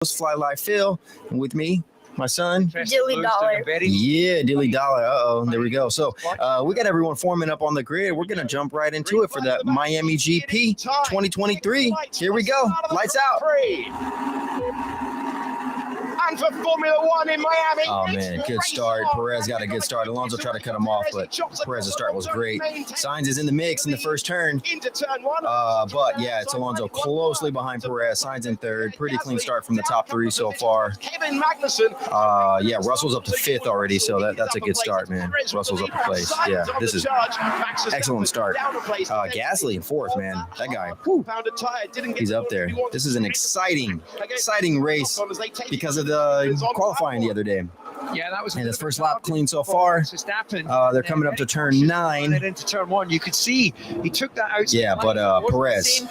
Fly Live Phil, and with me, my son. Dilly Dollar. Yeah, Dilly Dollar. There we go. So we got everyone forming up on the grid. We're going to jump right into it for that Miami GP 2023. Here we go. Lights out. And for Formula One in Miami. Oh, man, good start. Perez got a good start. Alonso tried to cut him off, but Perez's start was great. Sainz is in the mix in the first turn. Into turn one. But, yeah, it's Alonso closely behind Perez. Sainz in third. Pretty clean start from the top three so far. Kevin Magnussen. Yeah, Russell's up to fifth already, so that's a good start, man. Russell's up to place. Yeah, this is excellent start. Gasly in fourth, man. That guy, he's up there. This is an exciting race because of the qualifying the other day. Yeah, that was. And his first lap clean so far. They're coming up to turn 9. Into turn 1, you could see he took that out. Yeah, but Perez,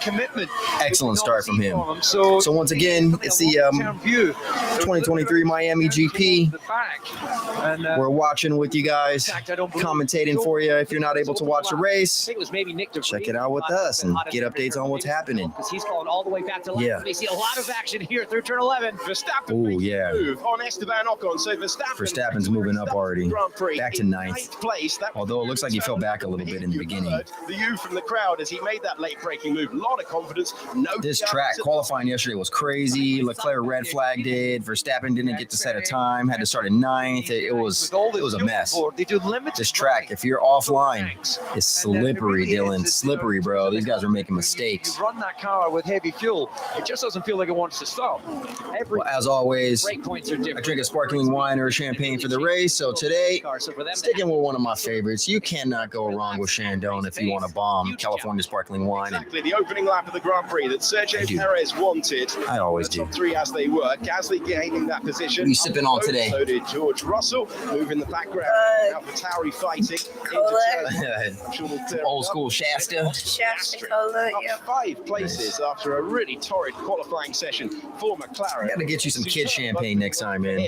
excellent start from him. So once again, it's the 2023 Miami GP. We're watching with you guys, commentating for you. If you're not able to watch the race, check it out with us and get updates on what's happening. He's going all the way back to left. Yeah. We see a lot of action here through turn 11. Verstappen yeah. move on Esteban Ocon. So Verstappen's moving up already, back to 9th. Although it looks like he fell back a little bit in the beginning. The U from the crowd as he made that late braking move. A lot of confidence. This track qualifying yesterday was crazy. Leclerc red flagged it. Verstappen didn't get to set a time. Had to start at 9th. It was a mess. This track, if you're offline, is slippery, Dylan. Slippery, bro. These guys are making mistakes. You run that car with heavy fuel, it just doesn't feel like it wants to stop. Well, as always, Break points are different. I drink a sparkling wine or champagne for the race. So today, sticking with one of my favorites. You cannot go wrong with Chandon if you want to bomb California sparkling wine. Exactly the opening lap of the Grand Prix that Sergio Perez wanted. I always do. Top three as they were. Gasly gaining that position. What are you sipping on today? So did George Russell. Move in the background. AlphaTauri fighting. Old school Shasta. Shasta Cola, yeah. 5 places after a really torrid qualifying session for McLaren. Got to get you some kid champagne next time, man.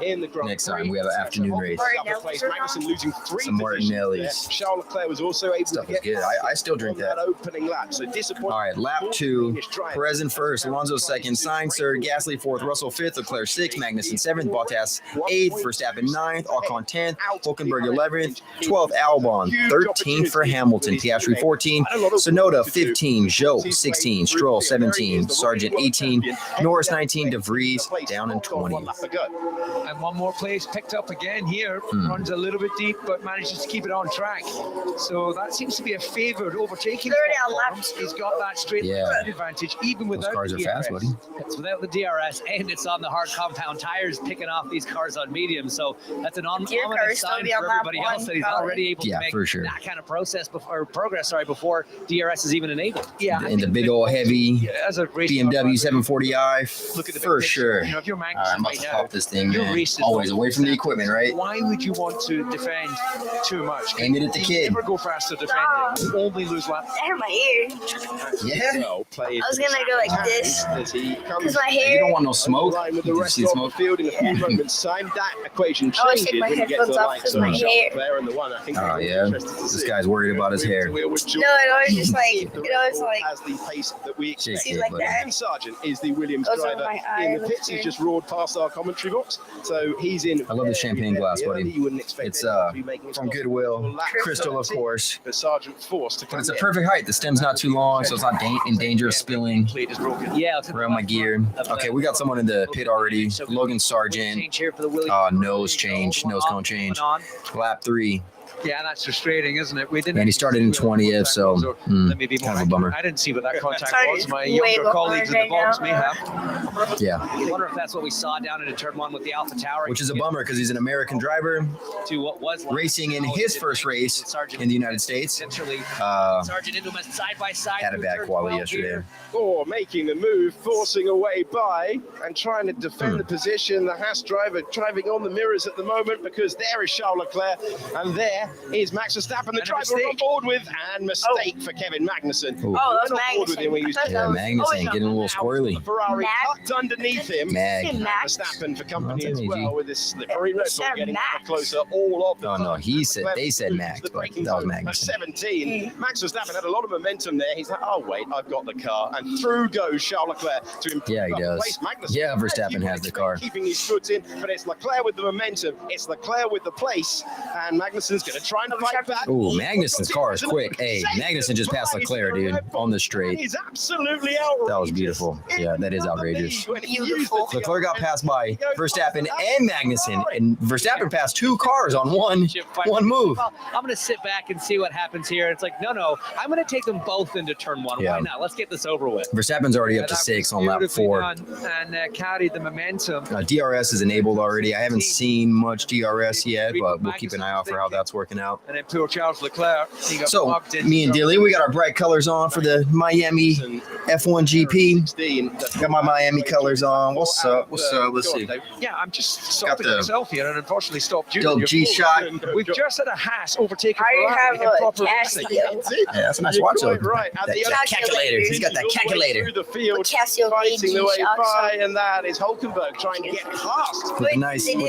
In the Grand Next time we have an afternoon race. Magnussen losing 3 Some Martinellis. Charles Leclerc was also able Stuff to is get good. I still drink that. opening lap. So disappointing. All right, lap 2. Perez in first, Alonso second, Sainz third, Gasly fourth, Russell fifth, Leclerc sixth, Magnussen seventh, Bottas 8th, Verstappen 9th, Ocon 10th, Hülkenberg 11th, 12th Albon, 13th for Hamilton, Piastri 14, Tsunoda 15, Zhou 16, Stroll 17, Sargent 18, Norris 19, De Vries down in 20. And one more place picked up again here. Runs a little bit deep, but manages to keep it on track. So that seems to be a favoured overtaking. He's got that straight advantage, even without Those cars the are fast, DRS. buddy. It's without the DRS, and it's on the hard compound tires, picking off these cars on medium. So that's an ominous sign for everybody else that he's already able to make that kind of progress before DRS is even enabled. Yeah, And the big old heavy as a race BMW 740i, look at the for big sure. picture. You know, if you're I'm Magnussen about right to now, pop this thing, your man. race is Always away from the equipment, right? Why would you want to defend too much? Aim it at the kid. Never go faster defending. You only lose laps. I hurt my ear. Yeah. I was gonna go like this. Because my You hair. don't want no smoke. Line with You the can rest see the of smoke. the field in a few moments' time. That equation I always changes take my when you get to headphones the off likes because of my hair. Leclerc and the one. I think Oh, yeah. This guy's worried about his hair. No, it always just like, it always like, has the pace that we expect. Shake it, like buddy. that. Ian Sargent is the Williams Goes over driver my eye, in the looks pits. He's weird. just roared past our commentary box, so he's in. I love the champagne glass, buddy. You wouldn't expect It's anyone to be making from a Goodwill, crystal, of course. The Sargent forced to But come it's a in. perfect height. The stem's not too long, so it's not in danger of spilling Plate is broken. Yeah, around my gear. Okay, we got someone in the pit already. Logan Sargent. change here for the Williams. Nose change, nose cone change. Lap 3. Yeah, that's frustrating, isn't it? We didn't. And he started in 20th, so let me be more kind of a bummer. I didn't see what that contact Sorry, was. My way younger behind colleagues in the right box now. may have. Yeah, I wonder if that's what we saw down into turn 1 with the AlphaTauri. which is a bummer because he's an American driver To what was racing in his first race in the United States. Essentially, Uh, Sargent into him side by side. had a through bad turn quality 12 yesterday. here. Or making the move, forcing away by and trying to defend the position. The Haas driver driving on the mirrors at the moment because there is Charles Leclerc and there there is Max Verstappen, the driver we're on board with, and mistake for Kevin Magnussen. Ooh. Oh, that's We're on board with him when he was Yeah, Magnussen getting a little squirrely. Ferrari Mag- tucked underneath him. Mag. Max. Verstappen for company That's as an well easy. with this slippery Red Bull said getting Max. closer all of the Oh, no, time. he said- they said Max, The but braking that was zone Magnussen. of 17. Max Verstappen had a lot of momentum there. He's like, oh wait, I've got the car, and through goes Charles Leclerc to improve. Yeah, he does. Place Magnussen. Yeah, Verstappen You would has the expect car. keeping his foot in, but it's Leclerc with the momentum. It's Leclerc with the place, and Magnussen's going to try and fight back. Ooh, Magnussen's car is quick. Hey, Magnussen just passed Leclerc, dude, on the straight. He's absolutely outrageous. That was beautiful. Yeah, that is outrageous. Beautiful. Leclerc got passed by Verstappen and Magnussen, and Verstappen passed two cars on one move. Well, I'm going to sit back and see what happens here. It's like, no, I'm going to take them both into turn one. Yeah. Why not? Let's get this over with. Verstappen's already up to That 6 was on lap beautifully 4. done and carried the momentum. DRS is enabled already. I haven't seen much DRS yet, but we'll keep an eye out for how that's working out. And then poor Charles Leclerc, he got So, plugged in. me and Dilly, we got our bright colors on for the Miami F1 GP. Got my Miami colors on. What's up? What's up? Let's see. Yeah, I'm just stopping the myself here and unfortunately stopped you. Dope G-Shot. We've just had a Haas overtaken I Ferrari have in a proper racing. Casio. Yeah, that's a nice You're watch. quite though. right. At That the calculator. He's got that calculator. Through the field, Casio fighting the way G-Shock by, song. and that is Hulkenberg trying to get past. With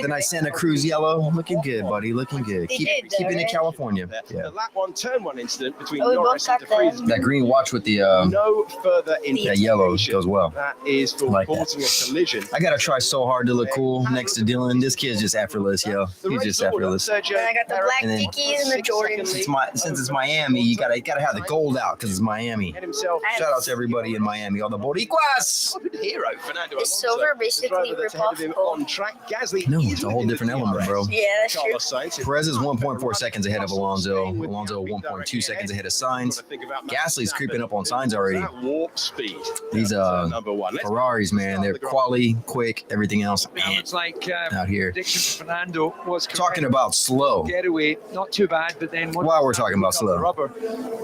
the nice Santa Cruz yellow. Looking good, buddy. Looking good. They Keep did, though, keeping it right? California. The Yeah. lap one, turn one incident between Oh, we both Norris and got De Vries. That green watch with the No further that indication. yellow goes well. That is for Like that. causing a collision. I gotta try so hard to look cool next to Dylan. This kid's just effortless, yo. He's just effortless. And I got the black And then- Dickies and the Jordans. Since it's Miami, you gotta have the gold out because it's Miami. Himself. Shout out to everybody in Miami, all the Boricuas. What a hero, Fernando The Alonso, silver the basically driver that's rip ahead off of him gold. on track. Gasly No, is it's a whole within the different element, DRS. bro. Yeah, that's true. Carlos Sainz is Perez is 1.4 seconds ahead of Alonso. Alonso 1.2 seconds ahead of Sainz. Gasly's creeping up on Sainz already. That warp speed. These number one. Let's Ferraris, man, they're quality, quick, everything else It's like out here. prediction for Fernando was Talking correct. about slow. Getaway, not too bad, but then once While we're the talking about got the slow. rubber,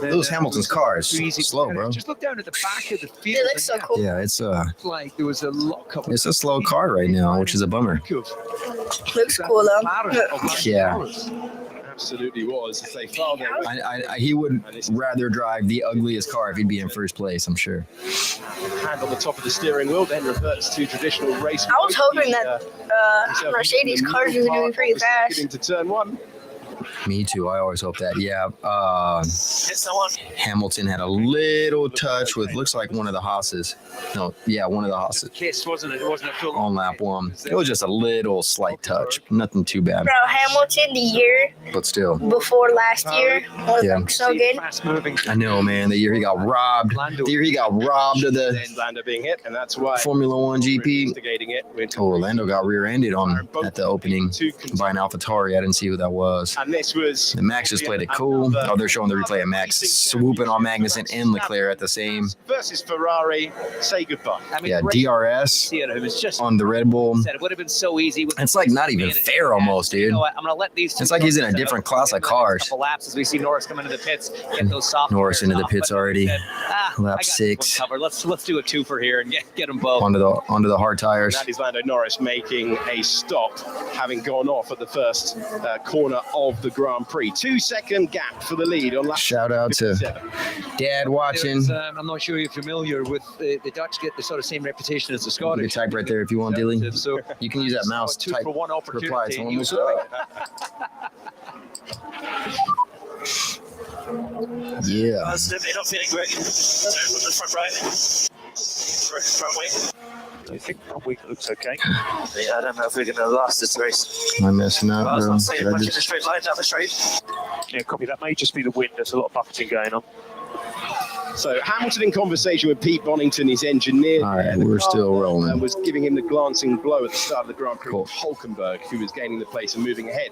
then, Those Hamilton's cars, too easy to slow, get it. bro. Just look down at the back of the field. They look so and cool. Yeah, it's like there was a lockup. a slow car right now, which is a bummer. Looks cool though. Yeah. absolutely was. As they filed their He would rather drive the ugliest car if he'd be in first place, I'm sure. hand on the top of the steering wheel, then reverts to traditional race. I was hoping He, that himself Mercedes in the cars middle were doing part, pretty obviously fast. Getting to turn one. Me too. I always hope that. Yeah. Hamilton had a little touch with looks like one of the Haas's. No, yeah, one of the Haas's Kiss, wasn't it? It wasn't a full on lap 1. It was just a little slight touch. Nothing too bad, Bro, Hamilton the year but still. before last year was Yeah. like so good. fast moving. I know, man. The year he got robbed. The year he got robbed of the Then Lando being hit, and that's why Formula One we're GP. investigating it. Oh, Orlando got rear-ended on at the opening by an AlphaTauri. I didn't see who that was. And this was And Max just played it cool. Oh, they're showing the replay of Max swooping on Magnussen and Leclerc at the same. versus Ferrari. Say goodbye. I mean, Yeah, great DRS to see it. It was just on the Red Bull. said it would have been so easy. With It's like not even fair almost, You dude. know what? I'm gonna let these. It's like he's in a set different up class in of the next cars. Couple laps as we see Norris come into the pits, get those soft. Norris tires into the off, pits but already. said, Lap I got this 6. one covered. Let's do a twofer here and get them both. Onto the hard tires. That is Lando Norris making a stop, having gone off at the first corner of the Grand Prix. 2-second gap for the lead on lap Shout out to 57. Dad watching. There's, I'm not sure you're familiar with the Dutch get the sort of same reputation as the You Scottish. can type right there if you want, Dilly. So You can use that mouse. a two Type for one reply to opportunity. him. What's up? Yeah. Not feeling great. The front right. Front wing. I think front wing looks okay. Yeah, I don't know if we're going to last this race. Am I messing up, I was bro? not saying Did I much in just- the straight line down the straight. Yeah, copy. That may just be the wind. There's a lot of buffeting going on. So Hamilton in conversation with Pete Bonington, his engineer. All right, we're still rolling. And was giving him the glancing blow at the start of the Grand Prix. Cool. Hulkenberg, who was gaining the place and moving ahead.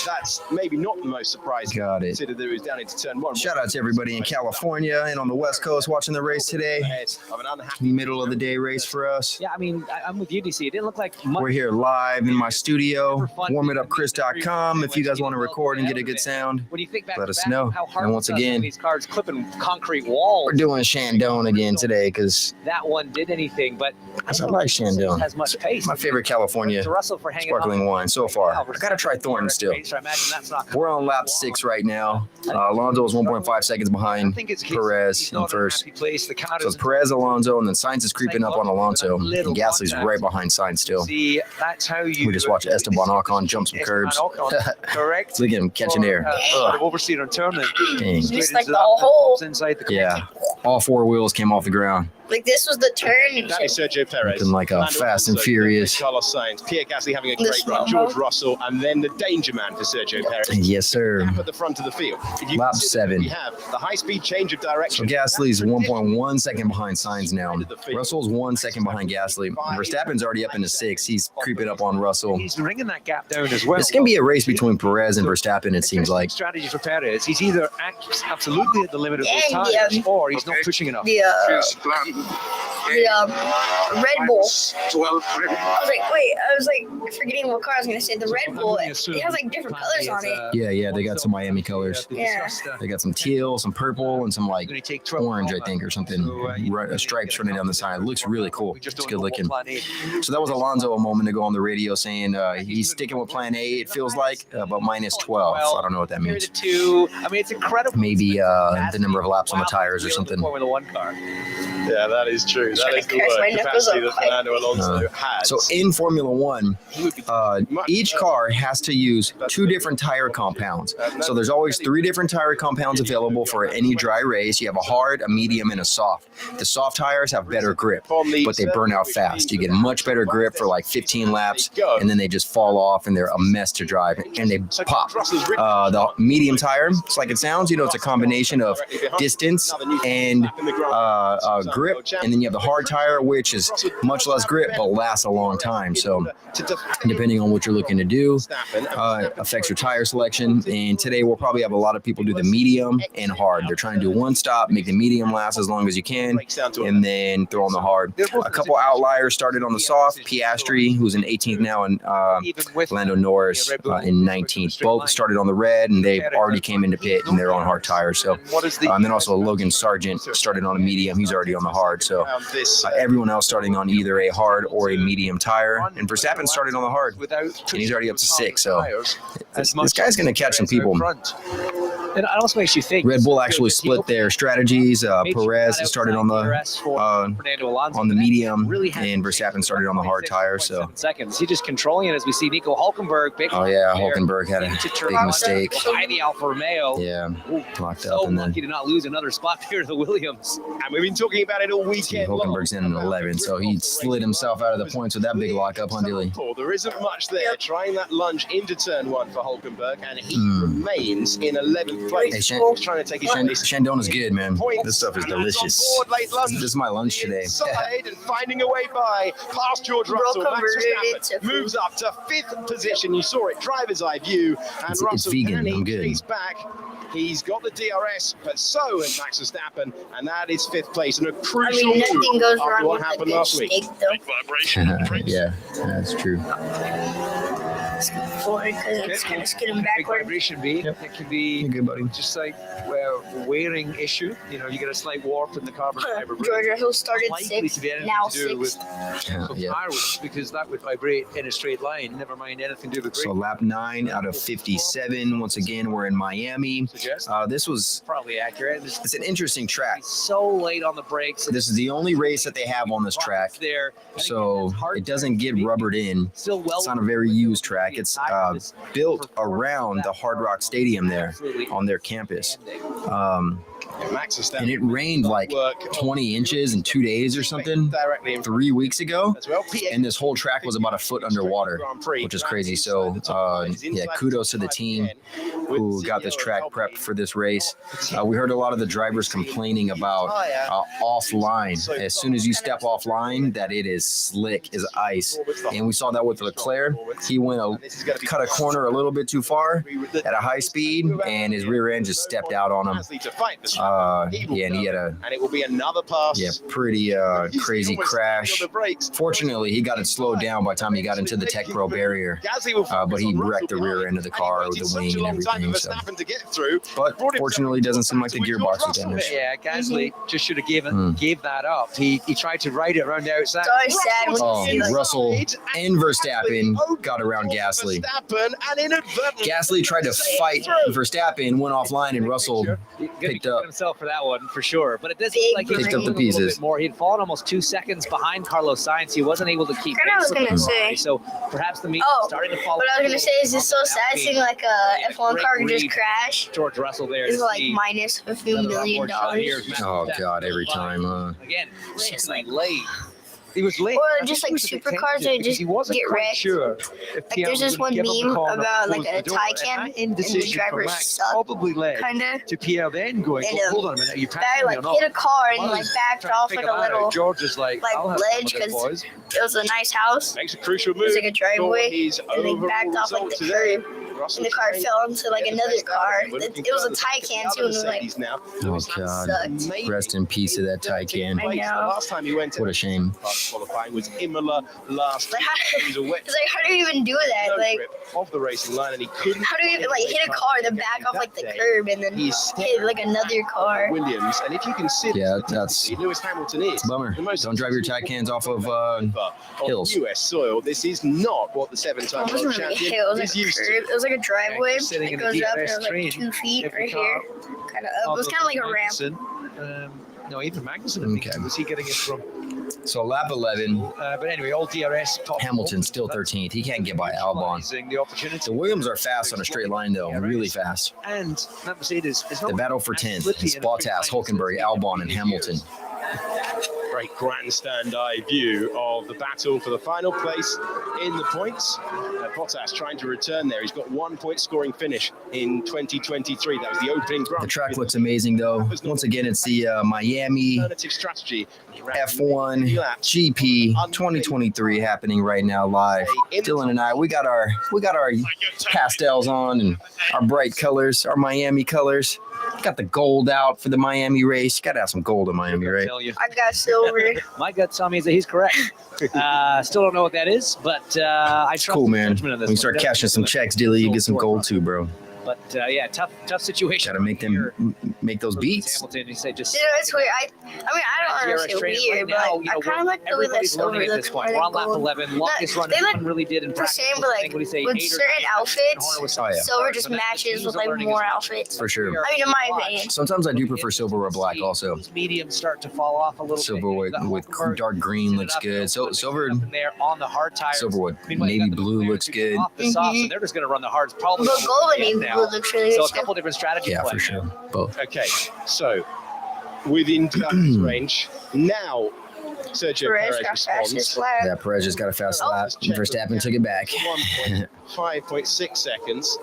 That's maybe not the most surprising. Got it. Consider that it was down into turn one. Shout out to everybody in California and on the West Coast watching the race today. Ahead of an unhappy Middle of the day race for us. Yeah, I mean, I'm with you, DC. It didn't look like much. We're here live in my studio, warmitupchris.com. If you guys want to record and get a good sound, When you think back let to us back, know. how hard And it once was again, these cars clipping concrete walls. walls. We're doing Shandong again today because That one did anything, but I like Shandong. has much pace. My favorite California To Russell for hanging sparkling on. wine so far. I gotta try Thornton still. So I imagine that's not We're on lap 6 right now. Alonso is 1.5 seconds I behind think it's a case Perez he's in not in a first. happy place. The car So is it's Perez, Alonso, and then Sainz is creeping up on Alonso, and Gasly's right behind Sainz still. See, that's how you. We just watched Esteban Ocon jump some Esteban curbs. Ocon, correct. Look at him catching air. Of oversteer on turn. Dang. It's like the whole. Inside the Yeah, all 4 wheels came off the ground. Like this was the turn. That is Sergio Perez. Looking like a Fernando Fast and Alonso, Furious. Carlos Sainz, Pierre Gasly having a The great run, slow-mo. George Russell, and then the danger man for Sergio Perez. Yes, sir. Gap at the front of the field. If you Lap consider 7. We have the high-speed change of So direction. Gasly's 1.1 second behind Sainz now. Russell's 1 second behind Gasly. Verstappen's already up into 6. He's creeping up on Russell. He's ringing that gap down as well. This can be a race between Perez and Verstappen, it seems like. Strategy for Perez. He's either absolutely at the limit of his And, tires, or he's not pushing enough. The Red Bull. 12. I was like forgetting what car I was gonna say. The Red Bull. It has like different colors on it. Yeah, they got some Miami colors. Yeah. They got some teal, some purple, and some like orange, I think, or something. Stripes running down the side. It looks really cool. It's good looking. So that was Alonso a moment ago on the radio saying he's sticking with plan A, it feels like, but minus 12. I don't know what that Here are means. the two. I mean, it's incredible. Maybe the number of laps on the tires or something. Formula One car. Yeah, that is true. That is the Crash my word knuckles capacity up. that Fernando Alonso has. So in Formula One, each car has to use 2 different tire compounds. So there's always 3 different tire compounds available for any dry race. You have a hard, a medium, and a soft. The soft tires have better grip, but they burn out fast. You get much better grip for like 15 laps, and then they just fall off, and they're a mess to drive, and they pop. The medium tire, it's like it sounds, it's a combination of distance and grip, and then you have the hard tire, which is much less grip but lasts a long time. So depending on what you're looking to do, affects your tire selection. And today we'll probably have a lot of people do the medium and hard. They're trying to do one stop, make the medium last as long as you can, and then throw on the hard. A couple outliers started on the soft. Piastri, who's in 18th now, and Lando Norris in 19th. Both started on the red, and they already came into pit, and they're on hard tires. So, and then also Logan Sargent started on a medium. He's already on the hard. So everyone else starting on either a hard or a medium tire. And Verstappen started on the hard, and he's already up to 6. So this guy's going to catch some people. It also makes you think. Red Bull actually split their strategies. Perez started on the medium, and Verstappen started on the hard tire. So seconds. He's just controlling it as we see Nico Hulkenberg. Big Hulkenberg had a big mistake. By the Alfa Romeo. Yeah, locked So up, and then lucky to not lose another spot here to the Williams. And we've been talking about it all weekend. Hulkenberg's in an 11, so he slid himself out of the points with that big lockup on Dilly. There isn't much there. Trying that lunge into turn 1 for Hulkenberg, and he remains in 11th place. Hey, He's trying to take his place. Shandong is good, man. This stuff is delicious. This is my lunch today. Side and finding a way by past George Russell. Max Verstappen Verstappen moves up to 5th position. You saw it, driver's eye view. And It's Russell vegan, can I'm good. He's back. He's got the DRS, but so has Max Verstappen, and that is 5th place. And a I crucial mean, nothing move goes after wrong what with the happened big last week. snake, though. Vibration. Yeah, that's true. Let's go forward because it's kind of skidding Big backward. vibration be. It can be You're good, buddy. just like wearing issue. You get a slight warp in the carbon fiber. George Russell started Likely 6th, to be anything now to do with 6th. Yeah. fireworks, because that would vibrate in a straight line. Never mind anything to do with So brake. lap 9 out of 57. Once again, we're in Miami. Suggest This was Probably accurate. it's an interesting track. So late on the brakes. This is the only race that they have on this track, There. so it doesn't get rubbered in. Still well. It's not a very used track. It's built around the Hard Rock Stadium there on their campus. Max Verstappen And it rained like 20 inches in 2 days or something 3 weeks ago. And this whole track was about a foot underwater, which is crazy. So, kudos to the team who got this track prepped for this race. We heard a lot of the drivers complaining about offline. As soon as you step offline, that it is slick as ice. And we saw that with Leclerc. He cut a corner a little bit too far at a high speed, and his rear end just stepped out on him. and he had a and it will be another pass. pretty crazy crash. Fortunately, he got it slowed down by the time he got into the Tech Pro barrier, but he wrecked the rear end of the car with the wing and everything. So. But fortunately, it doesn't seem like the gearbox was damaged. Yeah, Gasly just should have gave that up. He tried to ride it around the outside. So sad. Russell and Verstappen got around Gasly. Gasly tried to fight Verstappen, went offline, and Russell picked up himself for that one for sure. But it does look like he picked up the pieces. More. He'd fallen almost 2 seconds behind Carlos Sainz. He wasn't able to keep. I was gonna say. So perhaps the meet starting to fall. What I was gonna say is it's so sad seeing like a F1 car just crash. George Russell there. It's like minus a few $1 million. Oh God, every time. Again, late. He was late. Or just like supercars that just get wrecked. Sure. Like there's this one meme about like a Taycan and the driver sucked. Probably led Kinda. to Pierre then going, hold on a minute, you Guy like hit a car and like backed off like a little George is like ledge because it was a nice house. Makes a crucial move. It was like a driveway, and they backed off like the curb, and the car fell into like another car. It was a Taycan too, and it was like, Oh God! sucked. Rest in peace to that Taycan. I know. Last time he went to What a shame. qualifying was Imola last Like, year. He was a wet It's like, how do you even do that? Like, grip of the racing line, and he couldn't. how do you even like hit a car, then back off like the curb, and then hit like another car? Williams, and if you consider that's Lewis Hamilton is a bummer. the most Don't drive your Taycans off of hills. US soil. This is not what the seven-time It world wasn't really a champion hill, it was is like a used curb. to. It was like a driveway sitting that in the goes up, and DRS it was like train. 2 feet Every right car here. Kind of up. It was kind of like a ramp. No, even Magnussen. Okay. Was he getting it from? So lap 11, But anyway, all DRS. Top Hamilton still 13th. He can't get by Albon. The opportunity. The Williams are fast on a straight line though, really fast. And that Mercedes is not The battle for 10th is Bottas, Hulkenberg, Albon, and Hamilton. Great grandstand eye view of the battle for the final place in the points. Bottas trying to return there. He's got 1 point scoring finish in 2023. That was the opening Grand The track looks amazing though. Once again, it's the Miami alternative strategy. F1 GP 2023 happening right now live. Dylan and I, we got our pastels on and our bright colors, our Miami colors. Got the gold out for the Miami race. You got to have some gold in Miami, right? I got silver. My gut tells me that he's correct. Still don't know what that is, but I trust Cool, man. judgment on this When you one. start cashing some checks, Dilly, you get some gold too, bro. But yeah, tough situation. Got to make those beats. Hamilton, he said just. You know, it's weird. I mean, I don't want to say weird, but I kind of like the way that silver at this looks point. more We're on than lap gold. 11. Longest run They look anyone really did in the practice. same, but like with certain outfits, silver just matches with like more outfits. For sure. I mean, in my opinion. Sometimes I do prefer silver or black also. Mediums start to fall off a little Silver bit. with dark green looks good. So silver, there on the hard tires. silver with Meanwhile, you navy got the blue players looks who good. come off the soft, so they're just going to run the hards probably. But gold and navy now. blue looks really So good a couple different strategies. Yeah, for playing sure. Both. Okay, so within range now. Sergio Perez Perez got responds. fastest lap. Yeah, Perez just got a fast lap. Verstappen took it back. 5.6 seconds.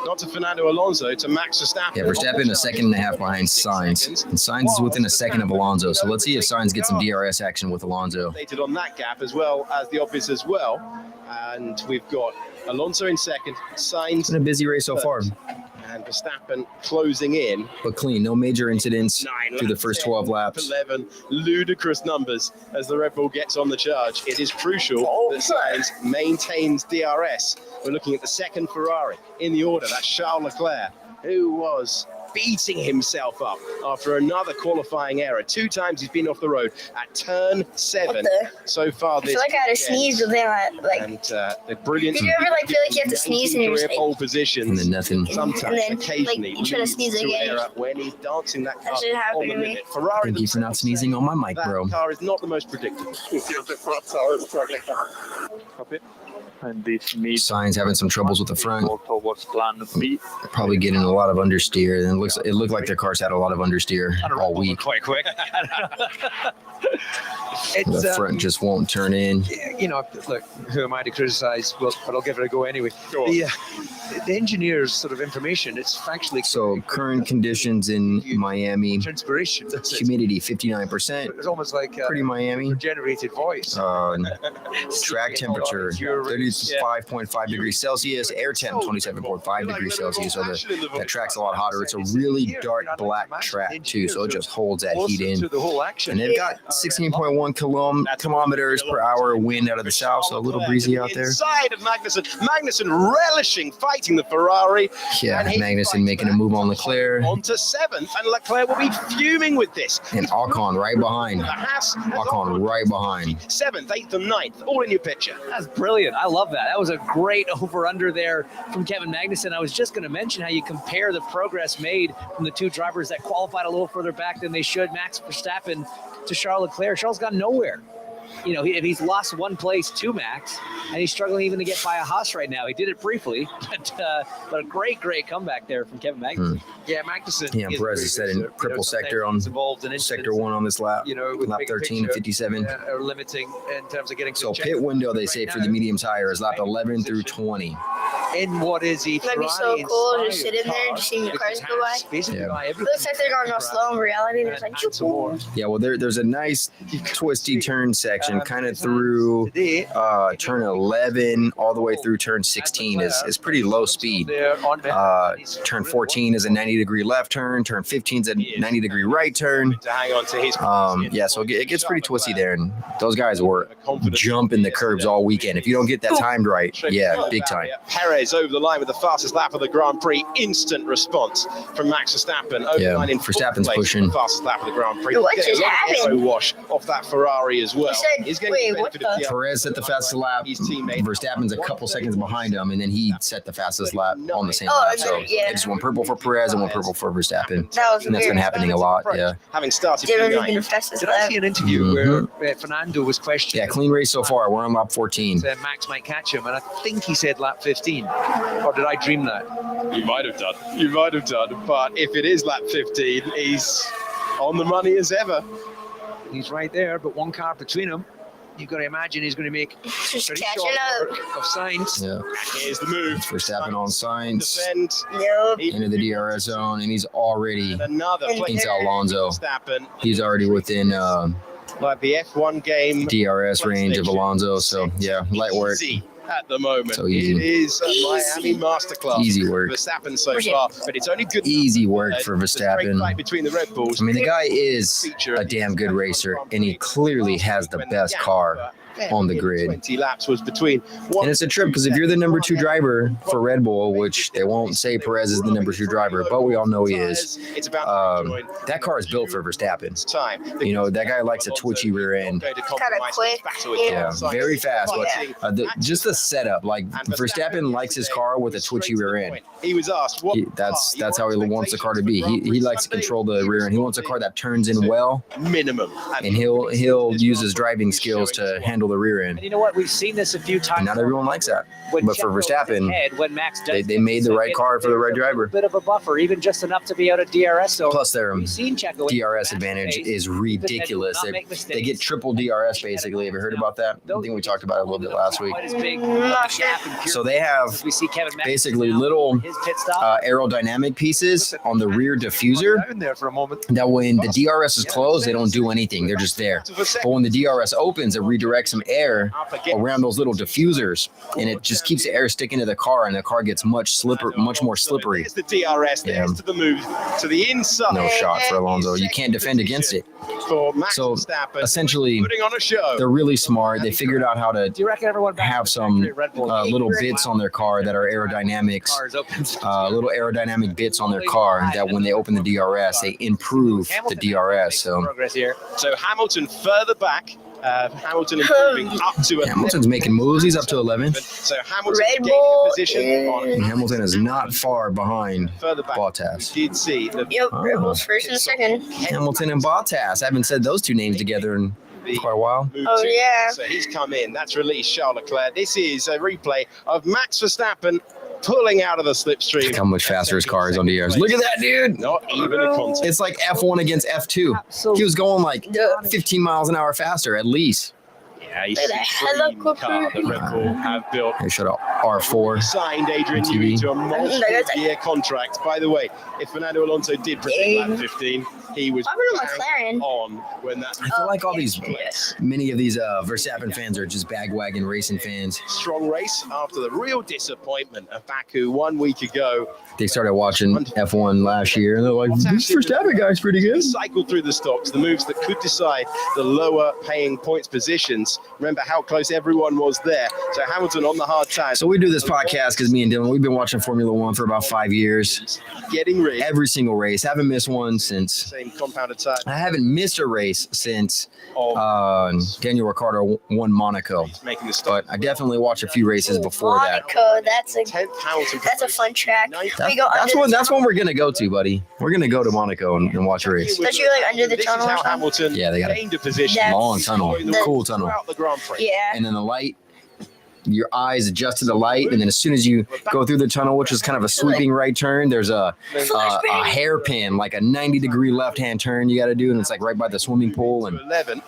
Not to Fernando Alonso, to Max Verstappen. Yeah, Verstappen a second and a half behind Sainz. And Sainz is within a second of Alonso. So let's see if Sainz gets some DRS action with Alonso. On that gap as well as the obvious as well. And we've got Alonso in second, Sainz It's been a busy race so far, and Verstappen closing in. but clean. No major incidents through the first 12 laps. 11 ludicrous numbers as the Red Bull gets on the charge. It is crucial that Sainz maintains DRS. We're looking at the second Ferrari in the order. That's Charles Leclerc, who was beating himself up after another qualifying error. 2 times he's been off the road at turn 7 so far I this feel like I had to sneeze within like. and the brilliant. Did you ever like feel like you have to sneeze and you're just like, pole positions? And then nothing. Sometimes, and then, occasionally, like, you try to sneeze leads to again. error when he's dancing that car That should happen on the to me. limit. Ferrari Thank you for not themselves sneezing on my mic, that bro. car is not the most predictable. And this meet Sainz having some troubles with the front. more towards plan B. Probably getting a lot of understeer. And it looked like their cars had a lot of understeer all week. Quite quick. The front just won't turn in. You know, look, who am I to criticize? Well, but I'll give it a go anyway. The engineer's sort of information, it's factually So current conditions in Miami, inspiration. humidity 59%. It's almost like Pretty Miami. generated voice. Track temperature 35.5 degrees Celsius, air temp 27%. 7.5 degrees Celsius, so that track's a lot hotter. It's a really dark black track too, so it just holds that heat in. And they've got 16.1 kilometers per hour wind out of the south, so a little breezy out there. Inside of Magnussen relishing fighting the Ferrari. Yeah, Magnussen making a move on Leclerc. Onto 7th, and Leclerc will be fuming with this. And Ocon right behind. Ocon right behind. 7th, 8th, and 9th, all in your picture. That's brilliant. I love that. That was a great over-under there from Kevin Magnussen. I was just going to mention how you compare the progress made from the two drivers that qualified a little further back than they should, Max Verstappen to Charles Leclerc. Charles got nowhere. You know, he's lost one place to Max, and he's struggling even to get by a Haas right now. He did it briefly, but a great comeback there from Kevin Magnussen. Yeah, Magnussen. Yeah, Perez is set in triple sector on sector 1 on this lap. You know, with lap 13 to 57. Are limiting in terms of getting. So pit window, they say, for the medium tire is lap 11 through 20. In what is he? That'd be so cool to sit in there and just see the cars go by. Yeah. Looks like they're going real slow in reality. There's like yeah, well, there's a nice twisty turn section, kind of through turn 11 all the way through turn 16 is pretty low speed. Turn 14 is a 90-degree left turn. Turn 15 is a 90-degree right turn. Yeah, so it gets pretty twisty there, and those guys were jumping the curbs all weekend. If you don't get that timed right, yeah, big time. Perez over the line with the fastest lap of the Grand Prix. Instant response from Max Verstappen. Over the line in Verstappen's pushing. The fastest lap of the Grand Prix. What just happened? Wash off that Ferrari as well. He's getting Perez set the fastest lap. Verstappen's a couple seconds behind him, and then he set the fastest lap on the same lap. So it just went purple for Perez and went purple for Verstappen. And that's been happening a lot. Yeah. Having started Did P9. I see an interview where Fernando was questioned? Yeah, clean race so far. We're on lap 14. Said Max might catch him, and I think he said lap 15. Or did I dream that? You might have done. But if it is lap 15, he's on the money as ever. He's right there, but one car between them. You've got to imagine he's going to make just pretty catching short up work of Sainz. Yeah. Here's the move. Verstappen on Sainz. Defend. Yep. Into the DRS zone, and he's already Another into Alonso. Verstappen. He's already within Like the F1 game. DRS range of Alonso. So yeah, light work. Easy at the moment. So easy. It is a Miami masterclass. Easy work. Verstappen so far, but it's only good. Easy work for Great fight Verstappen. between the Red Bulls. I mean, the guy is a damn good racer, and he clearly has the best car on the grid. 20 laps was between. And it's a trip because if you're the number 2 driver for Red Bull, which they won't say Perez is the number 2 driver, but we all know he is. That car is built for Verstappen. You know, that guy likes a twitchy rear end. Kind of quick. Yeah, very fast. But just the setup, like Verstappen likes his car with a twitchy rear end. He was asked That's how he wants the car to be. He likes to control the rear end. He wants a car that turns in well, minimum, and he'll use his driving skills to handle the rear end. And you know what? We've seen this a few times. And not everyone likes that. But for Verstappen, when Max does they made the right car for the right driver. A bit of a buffer, even just enough to be out of DRS. So plus their we've seen Checo DRS advantage is ridiculous. They get triple DRS basically. Have you heard about that? I think we talked about it a little bit last week. So they have basically little aerodynamic pieces on the rear diffuser that when the DRS is closed, they don't do anything. They're just there. But when the DRS opens, it redirects some air around those little diffusers, and it just keeps the air sticking to the car, and the car gets much more slippery. There's the DRS, there's to the move to the inside. No shot for Alonso. You can't defend against it. So essentially, they're really smart. They figured out how to have some little bits on their car that are aerodynamics, little aerodynamic bits on their car that when they open the DRS, they improve the DRS. So Hamilton further back. Hamilton improving up to Hamilton's making moves. He's up to 11. So Hamilton gaining a position and Hamilton is not far behind Bottas. Did see Red Bull's first and second. Hamilton and Bottas. I haven't said those two names together in quite a while. Oh yeah. So he's come in. That's released Charles Leclerc. This is a replay of Max Verstappen pulling out of the slipstream. Look how much faster his car is on DRS. Look at that, dude. Not even a contest. It's like F1 against F2. He was going like 15 miles an hour faster at least. Yeah, he's Look at that helicopter. car that Red Bull have built. They showed up R4. Signed Adrian TV. Newey to a multi-year contract. By the way, if Fernando Alonso did predict lap 15, he was McLaren on when that. I feel like many of these Verstappen fans are just bagwagon racing fans. Strong race after the real disappointment of Baku 1 week ago. They started watching F1 last year, and they're like, "This Verstappen guy's pretty good." Cycled through the stocks, the moves that could decide the lower paying points positions. Remember how close everyone was there. So Hamilton on the hard tires. So we do this podcast because me and Dylan, we've been watching Formula One for about 5 years. Getting rid. Every single race. Haven't missed one since. Same compounded tire. I haven't missed a race since Daniel Ricciardo won Monaco. Making the start. But I definitely watched a few races before that. Monaco, that's a 10th Hamilton. fun track. That's when we're gonna go to, buddy. We're gonna go to Monaco and watch a race. Especially like under the This tunnel is or how something. Hamilton Yeah, they got gained a position. That's- long tunnel, cool tunnel. Throughout the Grand Prix. Yeah. And then the light, your eyes adjust to the light, and then as soon as you go through the tunnel, which is kind of a sweeping right turn, there's a hairpin, like a 90-degree left-hand turn you got to do, and it's like right by the swimming pool, and 11,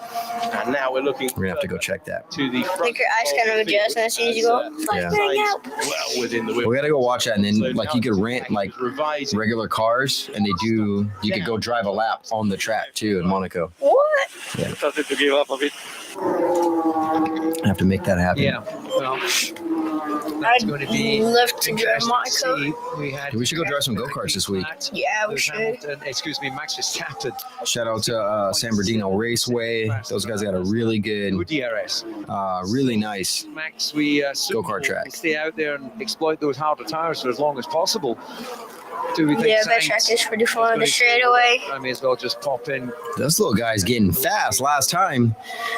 and now we're looking. we're gonna have to go check that. To the front Like your eyes kind of adjust, and as soon as you go, Yeah. out. well within the We got to go watch that, and then like you could rent like revising. regular cars, and you could go drive a lap on the track too in Monaco. What? Started to give up a bit. I have to make that happen. Yeah. Well, I'd going to be love to drive interesting to Monaco. see. We should go drive some go-karts this week. Yeah, we Lewis should. Hamilton, excuse me, Max Verstappen. Shout out to San Bernardino Raceway. Those guys got a really good, Good DRS. really nice. Max, we Go-kart track. stay out there and exploit those harder tires for as long as possible. Do we think Yeah, that Sainz track is pretty is fun on gonna the straightaway. I may as well just pop in. This little guy's getting fast. Last time,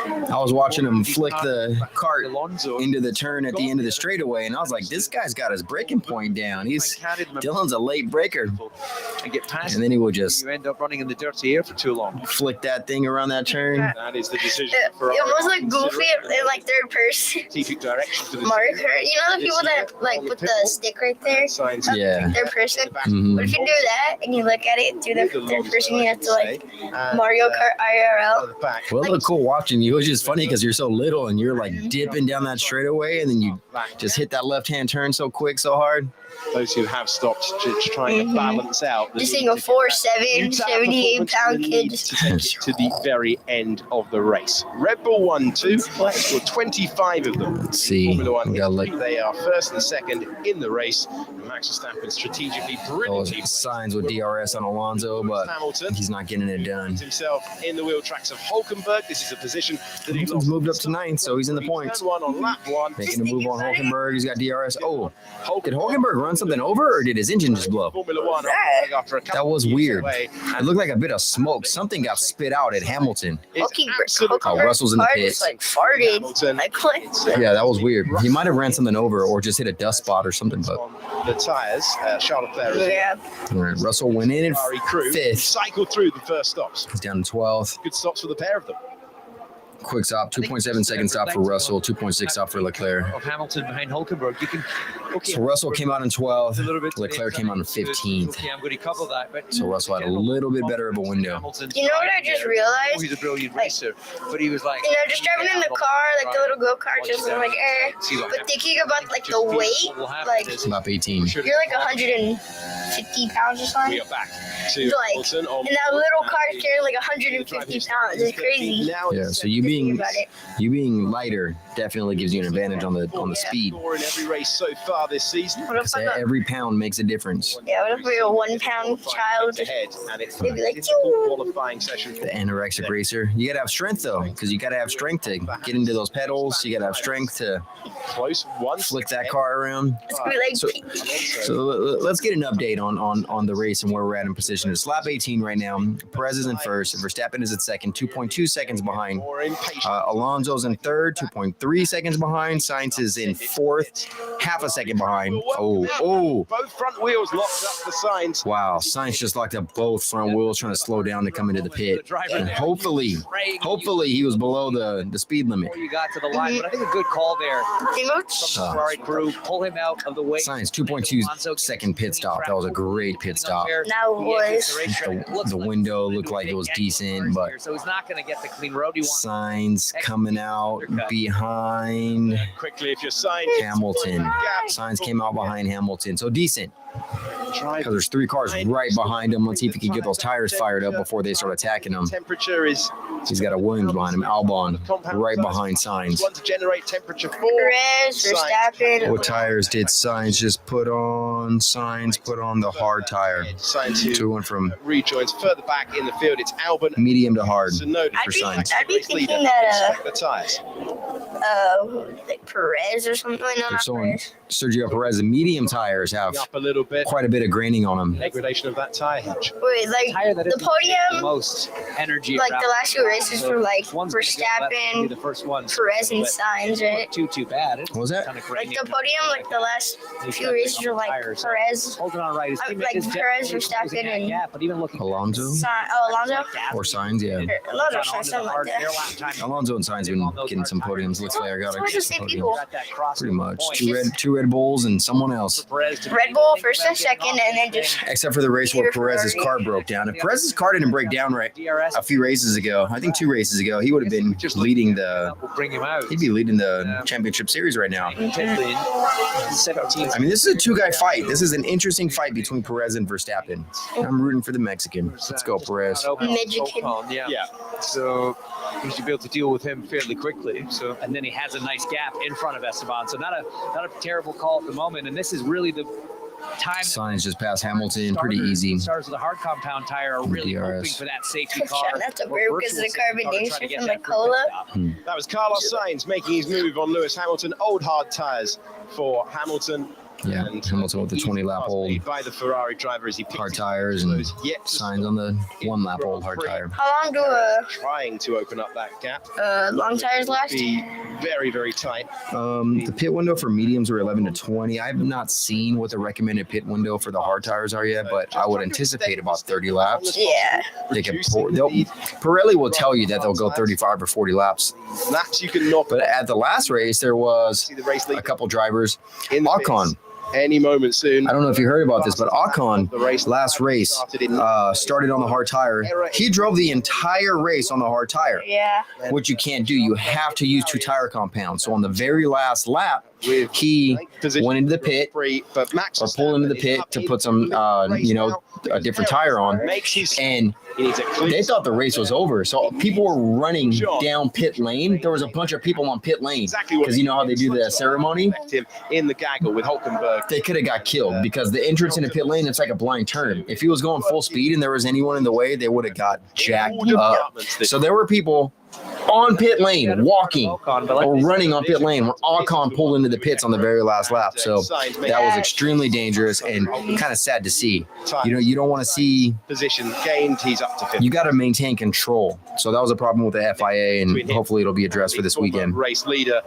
I was watching him flick the cart Alonso into the turn at the end of the straightaway, and I was like, this guy's got his braking point down. Dylan's a late breaker. And get past And then he will just you end up running in the dirty air for too long. flick that thing around that turn. That is the decision It for was like goofy in like third person. strategic direction for the Marker. You know the people that like put the stick right there? signs. Yeah. Third person. Mhm. But if you do that and you look at it through the third person, you have to like And, Mario Kart IRL. the back. Well, it looked cool watching you. It was just funny because you're so little and you're like dipping down that straightaway, and then you just hit that left-hand turn so quick, so hard. Those who have stopped just trying to balance out. the Just need seeing a to 4'7", Utah 78 performance pound and the kid need just to take it to the very end of the race. Red Bull 1-2, scored 25 of them. Let's see. Formula One We got history. They are first and second in the race. Max Verstappen strategically brilliantly Those signs with DRS on Alonso, but Hamilton he's not getting it done. himself in the wheel tracks of Hulkenberg. This is a position that he He's lost. moved up to 9th, so he's in the He points. turned one on lap 1. Making a move on Hulkenberg. He's got DRS. Oh, did Hulkenberg run something over, or did his engine just blow? Formula One after a couple That was of years weird. away. It looked like a bit of smoke. Something got spit out at Hamilton. Absolutely Oh, Russell's in the car pits. just like farted. Hamilton. Like what? Yeah, that was weird. He might have ran something over or just hit a dust spot or something, but on the tyres. Charles Leclerc is Yeah. all right, Russell went in Ferrari crew 5th. cycled through the first stops. He's down to 12th. Good stops for the pair of them. Quick stop, 2.7 second stop for Russell, 2.6 stop for Leclerc. Of Hamilton behind Hulkenberg. You can. Okay. So Russell came out in a 12th. little bit Leclerc came out in 15th. Okay, I'm going to cover that. But So Russell had a little bit better of a window. Hamilton's You know what I just realized? He's a brilliant racer, but he was like, You know, just driving in the car, like the little go-kart, just like, But thinking about like the weight, like About 18. you're like 150 pounds or We something. are back to Like, Hamilton on And that little car is carrying like 150 pounds. It's crazy. Now Yeah, it's so you Thinking being about it. lighter definitely gives you an advantage on the speed. more in every race so far this season. What if Because I'm a, every pound makes a difference. yeah, what if we're a 1 pound child? Ahead, and it's They'd be like, difficult qualifying session. The anorexic racer. You gotta have strength though, because you gotta have strength to get into those pedals. You gotta have strength to Close one. flick that car around. It's gonna be like, So- So let's get an update on the race and where we're at in position. It's lap 18 right now. Perez is in first. Verstappen is at second, 2.2 seconds behind. More impatient. Alonso's in third, 2.3 seconds behind. Sainz is in fourth, half a second behind. Oh, Both front wheels locked up the signs. wow. Sainz just locked up both front wheels trying to slow down to come into the pit. And hopefully he was below the speed limit. Before you got to the line, but I think a good call there you know, from the Ferrari crew. Pull him out of the way. Sainz 2.2 second pit stop. That was a great pit stop. That was. The window looked like it was decent, but so he's not going to get the clean road he wants. Sainz coming out behind Quickly, if you're signed, Hamilton. Sainz came out behind Hamilton, so decent. Because there's 3 cars right behind him. Let's see if he can get those tires fired up before they start attacking him. Temperature is He's got a Williams behind him, Albon right behind Sainz. want to generate temperature for Perez, Verstappen. What tires did Sainz just put on? Sainz put on the hard tire. Sainz, who 2 went from rejoins further back in the field. It's Albon. medium to hard. Tsunoda I'd for be, Sainz. I'd be thinking that the tires. like Perez or something. No, They're not showing Perez. Sergio Perez, the medium tires have Up a little bit. quite a bit of graining on them. Degradation of that tire hinge. Wait, like Tire that the isn't the podium, most energy. like around. the last 2 races were like One's gonna go, that's gonna be the Verstappen, first one. Perez, and Sainz, right? Too bad. It's What was that? kinda Like grainy. the podium, like the last few races were like Perez, Holding on right. His like teammate is Perez, definitely Verstappen, closing that and gap, but even looking Alonso Alonso. or Sainz, yeah. Alonso, something like that. Alonso and Sainz been getting some podiums. Looks like I got So it's the a same podium. people. Pretty much. Two Red Bulls and someone else. Red Bull first and second, and then just Except for the race where Perez's car broke down. If Perez's car didn't break down right a few races ago, I think 2 races ago, he would have been leading the. We'll bring him out. He'd be leading the championship series right now. 17. I mean, this is a 2-guy fight. This is an interesting fight between Perez and Verstappen. I'm rooting for the Mexican. Let's go, Perez. Mexican. Yeah. So we should be able to deal with him fairly quickly. So And then he has a nice gap in front of Esteban. So not a terrible call at the moment. And this is really the time. Sainz just passed Hamilton pretty easy. Starters with a hard compound tire are really DRS. hoping for that safety car. Shout out to or Burke because of the virtual safety car to try to carbonation get from that the cola. pit stop. That was Carlos Sainz making his move on Lewis Hamilton. Old hard tires for Hamilton. Yeah, And Hamilton with the 20-lap old by the Ferrari driver as he picks hard his tires and yet to Sainz on the 1-lap old hard tire. How long do trying to open up that gap. long tires last? Be very, very tight. The pit window for mediums were 11 to 20. I've not seen what the recommended pit window for the hard tires are yet, but I would anticipate about 30 laps. Yeah. They can Pirelli will tell you that they'll go 35 or 40 laps. Laps you can knock. But at the last race, there was See the race a lead couple drivers. in the Ocon. pits any moment soon. I don't know if you heard about this, but Ocon, last race, started on the hard tire. He drove the entire race on the hard tire, Yeah. which you can't do. You have to use 2 tire compounds. So on the very last lap, he went into the pit but Max or pulled into the pit to put some, a different tire on. makes his And he needs a clean they thought the race was over. So people were running down pit lane. There was a bunch of people on pit lane because you know how they do the ceremony? him in the gaggle with Hulkenberg. They could have got killed because the entrance into pit lane, it's like a blind turn. If he was going full speed and there was anyone in the way, they would have got jacked up. So there were people on pit lane walking or running on pit lane when Ocon pulled into the pits on the very last lap. So that was extremely dangerous and kind of sad to see. You don't want to see. Position gained, he's up to 50. You got to maintain control. So that was a problem with the FIA, and hopefully it'll be addressed for this weekend. Race leader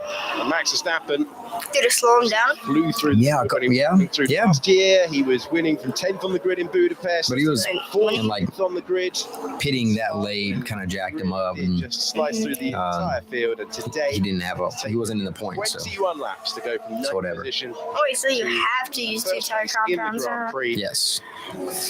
Max Verstappen Did it slow him down? flew through. Yeah. Last year he was winning from 10th on the grid in Budapest, But he was in like on the grid. pitting that late, kind of jacked him up, It and just sliced through the entire field. And today he didn't have he wasn't in the point. So 21 laps to go from ninth whatever. position. Oh, wait, so you have to use 2 tire in the compounds? Grand Prix. yes,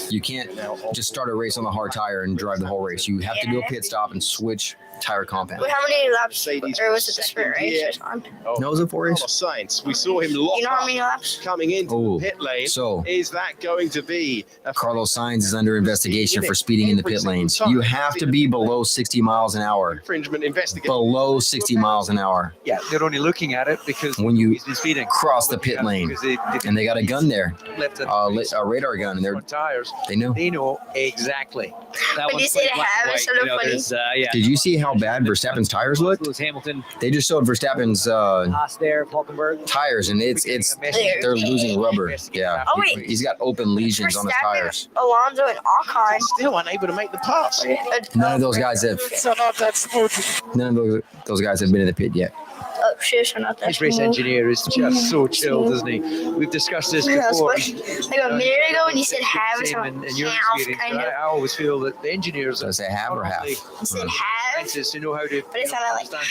you can't just start a race on the hard tire and drive the whole race. You have to do a pit stop and switch tire compound. Wait, how many laps? Or was it the sprint race or something? No, was it 4 race? Carlos Sainz. We saw him lock You know how up many laps? coming into Oh, the pit lane. so Is that going to be a Carlos Sainz is under investigation for speeding in the pit lanes. You have to be below 60 miles an hour. infringement investigation? Below 60 miles an hour yeah, they're only looking at it because when you he's been speeding. cross the pit lane. Because they And they got a gun there, left it a radar gun, and tires. they know. They know exactly. That When one's you say quite to black have, and it's white. sort of You know, funny. there's, yeah. Did you see how bad Verstappen's tires looked? Lewis Hamilton, They just showed Verstappen's Haas there, Hulkenberg. tires, and they're losing rubber. Yeah, Oh, wait. he's got open lesions on his tires. Alonso, and Ocon. Still unable to make the pass. None of those guys have been in the pit yet. Oh, shit, I'm not that His race smooth. engineer is just so chilled, isn't he? We've discussed this Yeah, before. like a minute ago when you said have, it's Same like in your half, experience, kind but of. I always feel that the engineers So I say have or half. You said have? scientists who know how to But it sounded like, understand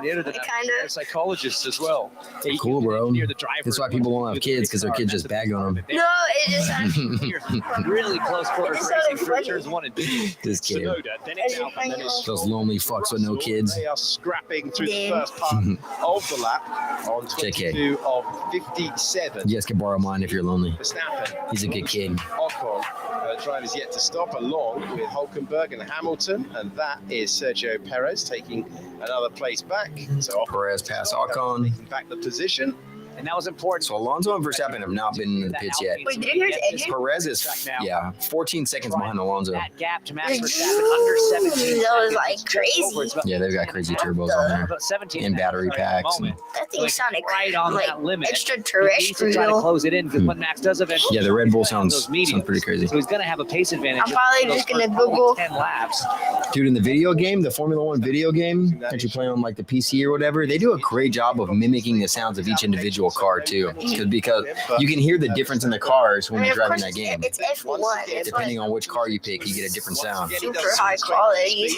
vehicle dynamics. it kind They're psychologists as well. Cool, bro. Near the driver. That's why people don't have kids, because their kids just bag on them. No, it just sounded. Really close quarters It sounded racing funny. through turns 1 and 2. This kid. Tsunoda, then it's As you Albon, then it's Those lonely fucks with no kids. They are scrapping through the Yeah. first part of the lap on 22 of 57. You guys can borrow mine if you're lonely. Verstappen, He's a good kid. Ocon, drivers yet to stop, along with Hulkenberg and Hamilton, and that is Sergio Perez taking another place back. So Perez past Ocon. taking back the position. And that was important. So Alonso and Verstappen have not been in the pits yet. Wait, did you hear his engine? Perez is, 14 seconds behind Alonso. That gap to Max Verstappen under 17. That was like It's just over. crazy. It's about- Yeah, they've got crazy turbos on there. about 17 And battery right at the packs. moment. That thing Like, sounded right on like that limit. He needs to try to extraterrestrial. close it in because when Max does eventually, Yeah, the Red Bull he's gonna have sounds those mediums. pretty crazy. So he's going to have a pace advantage. I'm probably Those just gonna first Google- 10 laps. Dude, in the video game, the Formula One video game that you play on like the PC or whatever, they do a great job of mimicking the sounds of each individual car too. Because you can hear the difference in the cars when I mean, you're of driving course, that game. it's F1. It's Depending like on which car you pick, you get a different sound. super high quality.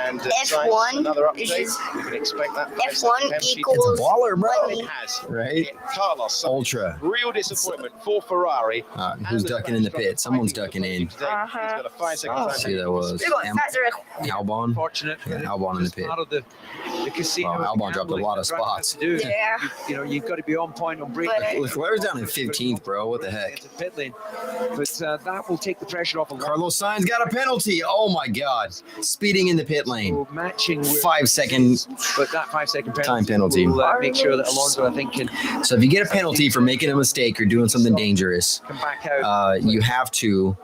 And F1 another is update. just- You can expect that. F1 It's equals baller, bro. money. It has. Right? Carlos, Ultra. real disappointment for Ferrari. Who's ducking in the pit? Someone's ducking in. He's got a 5-second time. Let's see who that was. They're going faster. Albon. Fortunate. Yeah, Albon in the pit. Part of the casino. Wow, Albon dropped a lot of spots. To do. Yeah. You know, you've got to be on point on brake. But- Leclerc's down in 15th, bro. What the heck? Into the pit lane. But that will take the pressure off a lot. Carlos Sainz got a penalty. Oh my God. Speeding in the pit lane. So matching with 5 second. but that 5 second penalty Time penalty. will make sure that Alonso, I think, can So if you get a penalty for making a mistake or doing something dangerous, come back out. you have to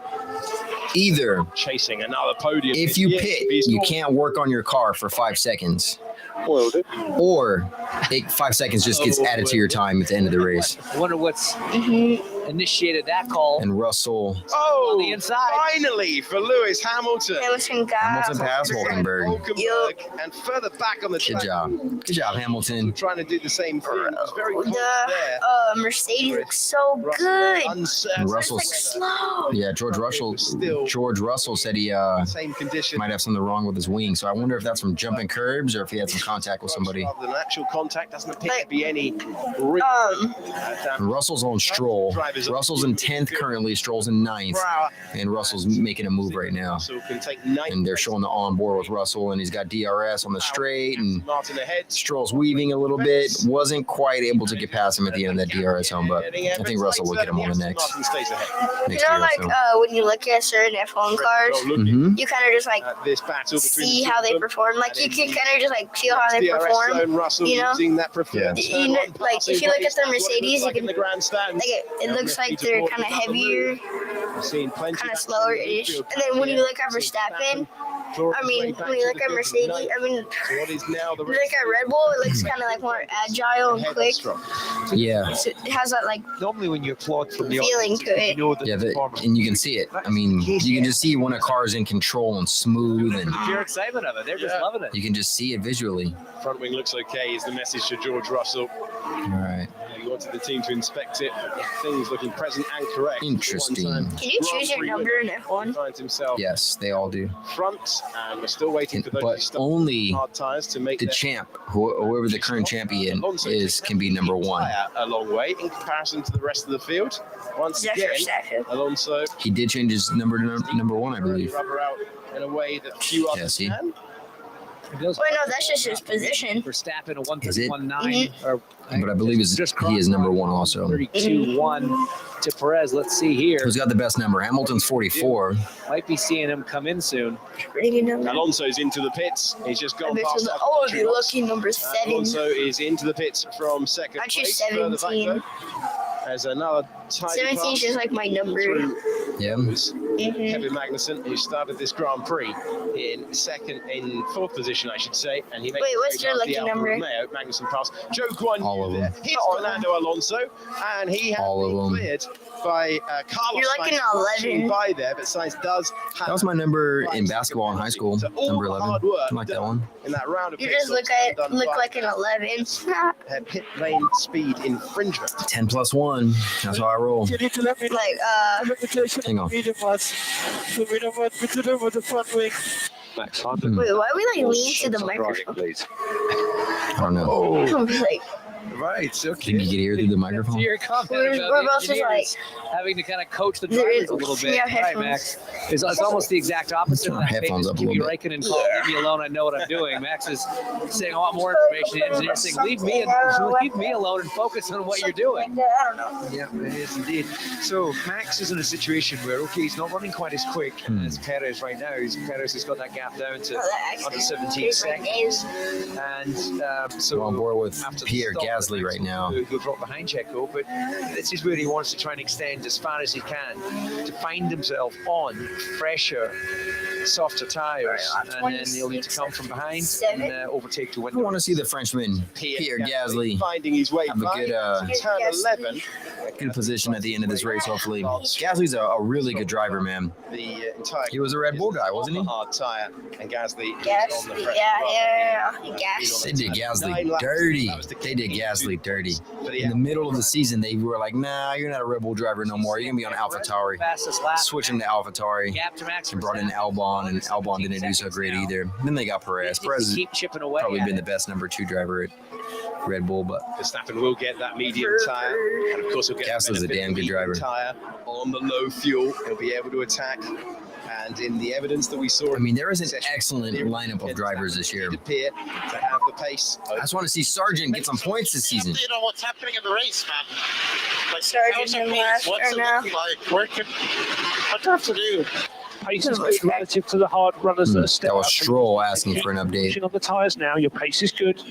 either, Chasing another podium. if you Yes, pit, he's you got- can't work on your car for 5 seconds. Well, Or 5 seconds just gets added to your time at the end of the race. I wonder what's Mm-hmm. initiated that call. And Russell, Oh, On the inside. finally for Lewis Hamilton. Hamilton got Hamilton passed Hulkenberg. Hulkenberg, and further back on the Good track. job. Good job, Hamilton. Trying to do the same thing. It was very close there. the Mercedes looks so Russell, good. uncertain. And It's Russell's, like slow. yeah, George Russell said he Same condition. might have something wrong with his wing. So I wonder if that's from jumping curbs or if he had some contact with somebody. Rather than actual contact, doesn't appear Like, to be any real And Russell's on Stroll. Russell's in 10th currently. Stroll's in 9th. And Russell's making a move right now. So can take 9 And they're showing the onboard with Russell, and he's got DRS on the straight, and Martin ahead. Stroll's weaving a little bit. Wasn't quite able to get past him at the end of that DRS zone, but I think Russell will get him on the next Martin stays ahead. You next know, year. like when you look at certain F1 cars, Mhm. you kind of just like At this battle between see the two how of they them. perform. Like you can kind of just like feel how they DRS perform. zone, Russell you know? using that preferred Yeah. turn You know, one like, passing if you look at race, the that's what it Mercedes, looks like you in the grandstand. Like it looks like they're kind of heavier, kind of slower-ish. And then when you look at Verstappen, I mean, when you look at Mercedes, I mean, what is now the when you look at Red Bull, it looks kind of like more agile and quick. Yeah. So it has that like Normally, when you applaud from the feeling audience, to you it. know that Yeah, the performance. and you can see it. I mean, you can just see when a car is in control and smooth, and Pure excitement of it. They're just Yeah. loving it. you can just see it visually. Front wing looks okay is the message to George Russell. All right. He wanted the team to inspect it. Things looking present and correct. Interesting. Can you choose your number in He F1? finds himself Yes, they all do. front, and we're still waiting for those who But start only hard tires to make the their champ, whoever the current champion is, can be number one. tire a long way in comparison to the rest of the field. Once Is that again, for Verstappen? Alonso He did change his number to number one, I believe. rubber out in a way that few Yeah, others see? can. Wait, no, that's just his position. Verstappen a Is it? 131.9. Or But I believe he is number one also. 32.1 to Perez. Let's see here. Who's got the best number? Hamilton's 44. Might be seeing him come in soon. Pretty good number. Alonso's into the pits. He's just I gone bet past you our oh, country you're box. lucky number 7. Alonso is into the pits from second I choose place. Further back 17. though, as another tidy 17 is just like my number. Yeah. Mhm. Kevin Magnussen, who started this Grand Prix in fourth position, I should say, and he makes Wait, what's your lucky the Alfa number? Romeo. Magnussen passed Joe Guan All of Yu them. there. Here's Fernando Alonso, and he has All of been them. cleared by Carlos. You're like an Sainz 11. pushing by there, but Sainz does have That was my number in basketball in high school. So all Number the 11. hard work I like that done one. in that round of You pit just look stops at done look by like an 11. pit lane speed infringement. 10 plus 1. That's how I roll. You need to let me know Like the reputation Hang of on. the medium was. So we know what we do with the front wing. Max, Wait, why are we like lean to the microphone? please. I don't know. I'm like, Right, Think okay. you could hear through the microphone? To your comment We're about both the just engineers having to kind of coach the drivers a little bit. Yeah, Right, headphones. Max. It's almost the exact opposite. Turn our headphones up a Kimi little bit. Räikkönen called, leave me alone, I know what I'm doing. Max is saying, I want more information. The engineer saying, leave me alone and focus on what you're doing. I don't know. Yeah, it is indeed. So Max is in a situation where, okay, he's not running quite as quick as Perez right now. Perez has got that gap down to under 17 seconds. And so We're on board with after the Pierre stop, Gasly right now. He'll drop behind Checo, but this is where he wants to try and extend as far as he can to find himself on fresher, softer tyres, and then he'll need to come from behind and overtake to win. I want to see the Frenchman Pierre Gasly finding his way have a by good turn 11. good position at the end of this race, hopefully. Gasly's a really good driver, man. The entire He was a Red Bull guy, wasn't he? hard tyre, and Gasly Gas, is on the fresh yeah. Gas. They did Gasly dirty. They did Gasly dirty. In the middle of the season, they were like, nah, you're not a Red Bull driver no more. You're going to be on AlphaTauri. Fastest lap. Switching to AlphaTauri. Gap to Max. And brought in Albon, and Albon didn't do so great either. Then they got Perez. Perez has Keep chipping away. probably at been it. the best number 2 driver at Red Bull, but Verstappen will get that medium tyre, and of course he'll get Gasly's a the benefit damn of good the drive. tyre on the low fuel. He'll be able to attack. And in the evidence that we saw, I mean, there is an excellent lineup of drivers this year. appear to have the pace. I just want to see Sargent get some points this season. You know what's happening in the race, man. Like, Sargent how's in the last pace? What's or it no? looking like? What do you have to do? Pace is good relative to the hard runners that are still That was Stroll asking for an update. pushing on the tyres now. Your pace is good.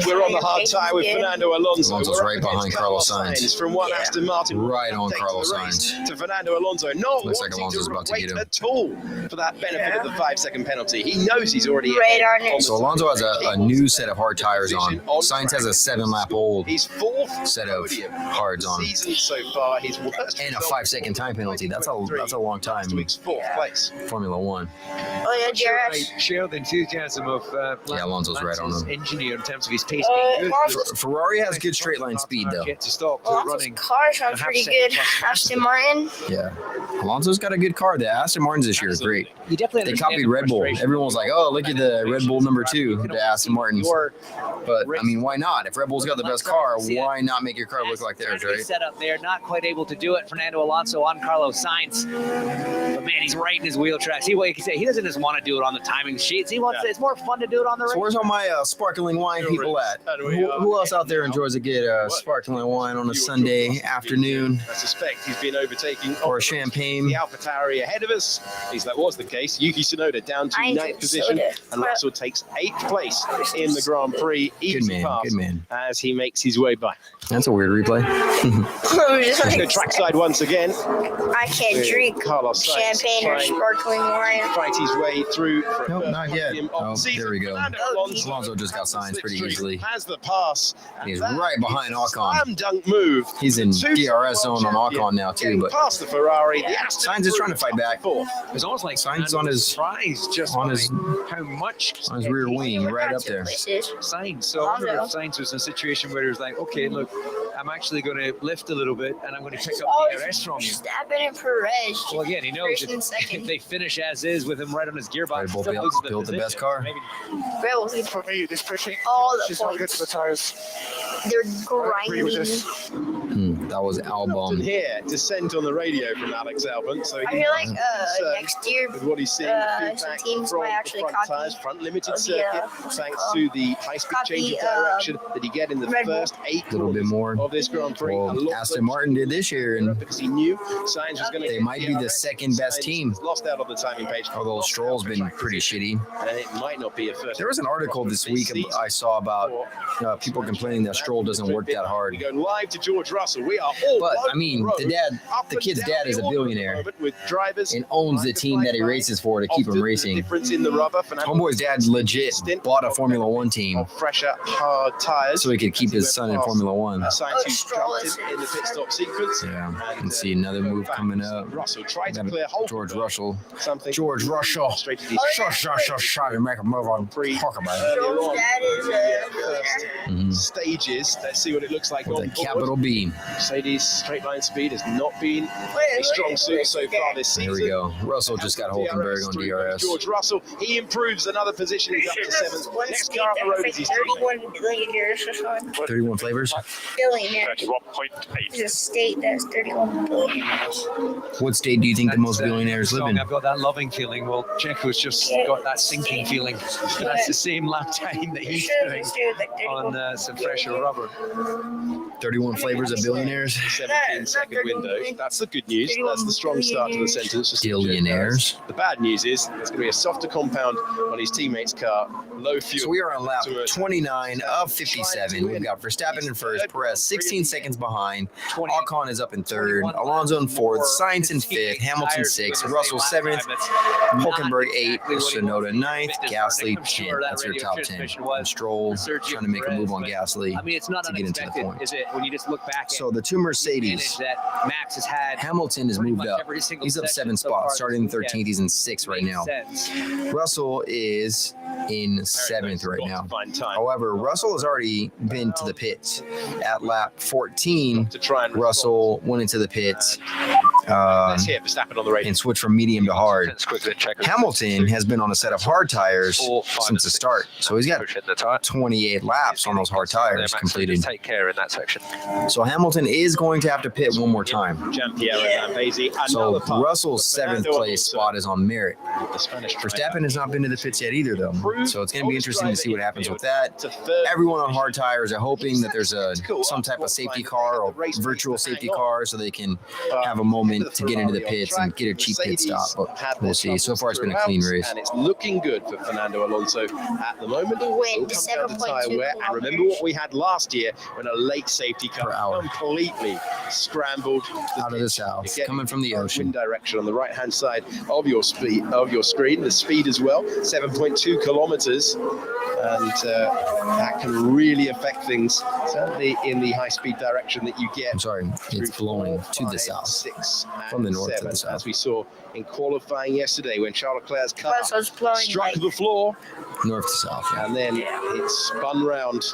We're on the hard tyre with Fernando Alonso. Alonso's We're up right behind against Carlos Sainz. From one Aston Martin. Right on Update to Carlos the race Sainz. To Fernando Alonso. Not Looks like wanting Alonso's to about to wait get him. at all for that benefit of the 5-second penalty. He knows he's already Radar ahead on the So Alonso has a new set of hard tires on. Sainz has a 7-lap-old He's fourth set of podium hards on. season so far. His worst And a result 5-second time penalty. That's a long time last in week's fourth place. Formula One. Oh yeah, I DRS. share the enthusiasm of Yeah, Alonso's right on Lance's him. engineer in terms of his pace being good. Alonso's Ferrari has good straight line speed, though. Get to stop running. car sounds pretty good. Aston Martin. Yeah. Alonso's got a good car. The Aston Martins this year are great. You definitely They understand copied the Red Bull. frustration. Everyone was like, oh, look at the Red Bull number 2, the Aston Martins. But, I mean, why not? If Red Bull's got the best car, why not make your car look like theirs, right? Set up there, not quite able to do it. Fernando Alonso on Carlos Sainz. But man, he's right in his wheel tracks. He doesn't just want to do it on the timing sheets. He wants it's more fun to do it on the race. So where's all my sparkling wine people at? Who else out there enjoys a good sparkling wine on a Sunday afternoon? I suspect he's been overtaking Or a champagne? the AlphaTauri ahead of us. At least that was the case. Yuki Tsunoda down to I 9th drink position, soda. and Russell takes 8th place in the Grand Prix. Easy pass Good man. as he makes his way by. That's a weird replay. I'm just Let's go like, trackside once again. I can't drink Carlos Sainz champagne or trying sparkling wine. to fight his way through for a Nope, first not yet. podium of Oh, the season. there we go. Fernando Alonso just got Sainz pretty easily. Has the pass. and He's that right behind is a Ocon. Slam dunk move. He's in Two-time DRS world zone on champion Ocon now, too, getting but past the Ferrari. The Aston Sainz is trying to fight back. Fourth. It's almost like Sainz on his- surprised just on by his- how much on his rear wing, right up there. Sainz. So I wonder if Sainz was in a situation where he was like, okay, look, I'm actually going to lift a little bit and I'm going to pick up DRS from you. Stabbing and Perez. Well, again, he knows First and if second. they finish as is with him right on his gearbox, Red Bull still built- loses built the best position. car. Maybe Rebels, For me, this pushing all the is not good points. for the tires. They're I agree with grinding. this. That was Often Albon. hear dissent on the radio from Alex Albon. So I he feel like concerned next year with what he's seeing, some feedback teams from might the actually front copy tires, front limited the, circuit, what's it thanks called? to the high-speed change of Copy, direction that you get in the Red Bull. first 8 A little bit more. of this Grand Prix. Well, Alonso Aston Martin did this year, and because he knew Sainz was going to. they might be the second best team. Lost out on the timing page. Although Stroll's been pretty shitty. and it might not be a first. There was an article this week I saw about people complaining that Stroll doesn't work that hard. We go live to George Russell. We are all But, over I mean, the road, up the and kid's down dad is a the order billionaire at the moment with drivers and owns the team that he races for to keep him often the racing. difference in the rubber. Fernando Homeboy's dad legit bought a Formula One team of fresher, hard tires, so he could keep his son in Formula One. Sainz who Stroll jumped is- in the pit stop sequence. Yeah, And, and see another move back. coming up. Russell tried to Got clear hold. George Russell. Something. George Russell. Straight to the Shut to make a move on. Talk about it. earlier Stroll's on. dad is a First Mhm. stages is. Let's see what it looks like with on a board. capital B. Mercedes straight line speed has not been a strong suit so far this season. Here we go. Russell just got Hulkenberg on DRS. George Russell, he improves another position. He's up to 7th. One Next state car on that the road has is like his teammate. 31 billionaires or something. 31 flavors. Billionaires. 31.8. There's a state that's 31 billionaires. What state do you think the most billionaires live in? I've got that loving feeling. Well, Checo's just got that sinking feeling. That's the same lap time that he's doing on some fresher rubber. 31 flavors of billionaires. 17-second window. That's the good news. That's the strong start to the sentence. Just Billionaires. the bad news is there's going to be a softer compound on his teammate's car. Low fuel. So we are on lap 29 of 57. We've got Verstappen in first, Perez 16 seconds behind. Ocon is up in third, Alonso in fourth, Sainz in fifth, Hamilton sixth, Russell seventh, Hulkenberg 8th, Tsunoda 9th, Gasly 10th. That's your top 10. And Stroll trying to make a move on Gasly I mean, it's not to get into the unexpected, point. is it? When you just look back So at the two Mercedes, that Max has had. Hamilton has pretty moved much up. every single He's up session 7 so far spots, starting in this weekend. 13th. He's in 6th right now. Makes sense. Russell is in 7th right now. However, Russell has already been to the pits. At lap 14, to try and Russell went into the pits let's hear Verstappen on the radio. and switched from medium to hard. Quickly check. Hamilton has been on a set of hard tires since the start, so he's got Pushing the tire. 28 laps on those hard tires completed. Take care in that section. So Hamilton is going to have to pit one more time. Jean-Pierre Zambesi. So Another punt. Russell's 7th place spot is on merit. The Spanish Verstappen has not been to the pits yet either, though. So it's going to be interesting to see what happens with that. to third. Everyone on hard tires are hoping that there's some type of safety car or virtual safety car so they can have a moment to get into the pits and get a cheap pit stop. But we'll see. So far, it's been a clean race. And it's looking good for Fernando Alonso at the moment. He went It'll come down to tyre 7.2 wear. And remember what we had last year when a late safety Per car hour. completely scrambled Out of the south, coming from the ocean. Wind direction on the right hand side of your screen, the speed as well, 7.2 kilometers, and that can really affect things, certainly in the high speed direction that you get. I'm sorry, it's blowing to the 5, south. 6, From the and north to 7, the south. as we saw in qualifying yesterday when Charles Leclerc's car Russell's blowing struck like the floor North to south. Yeah. and then it spun round.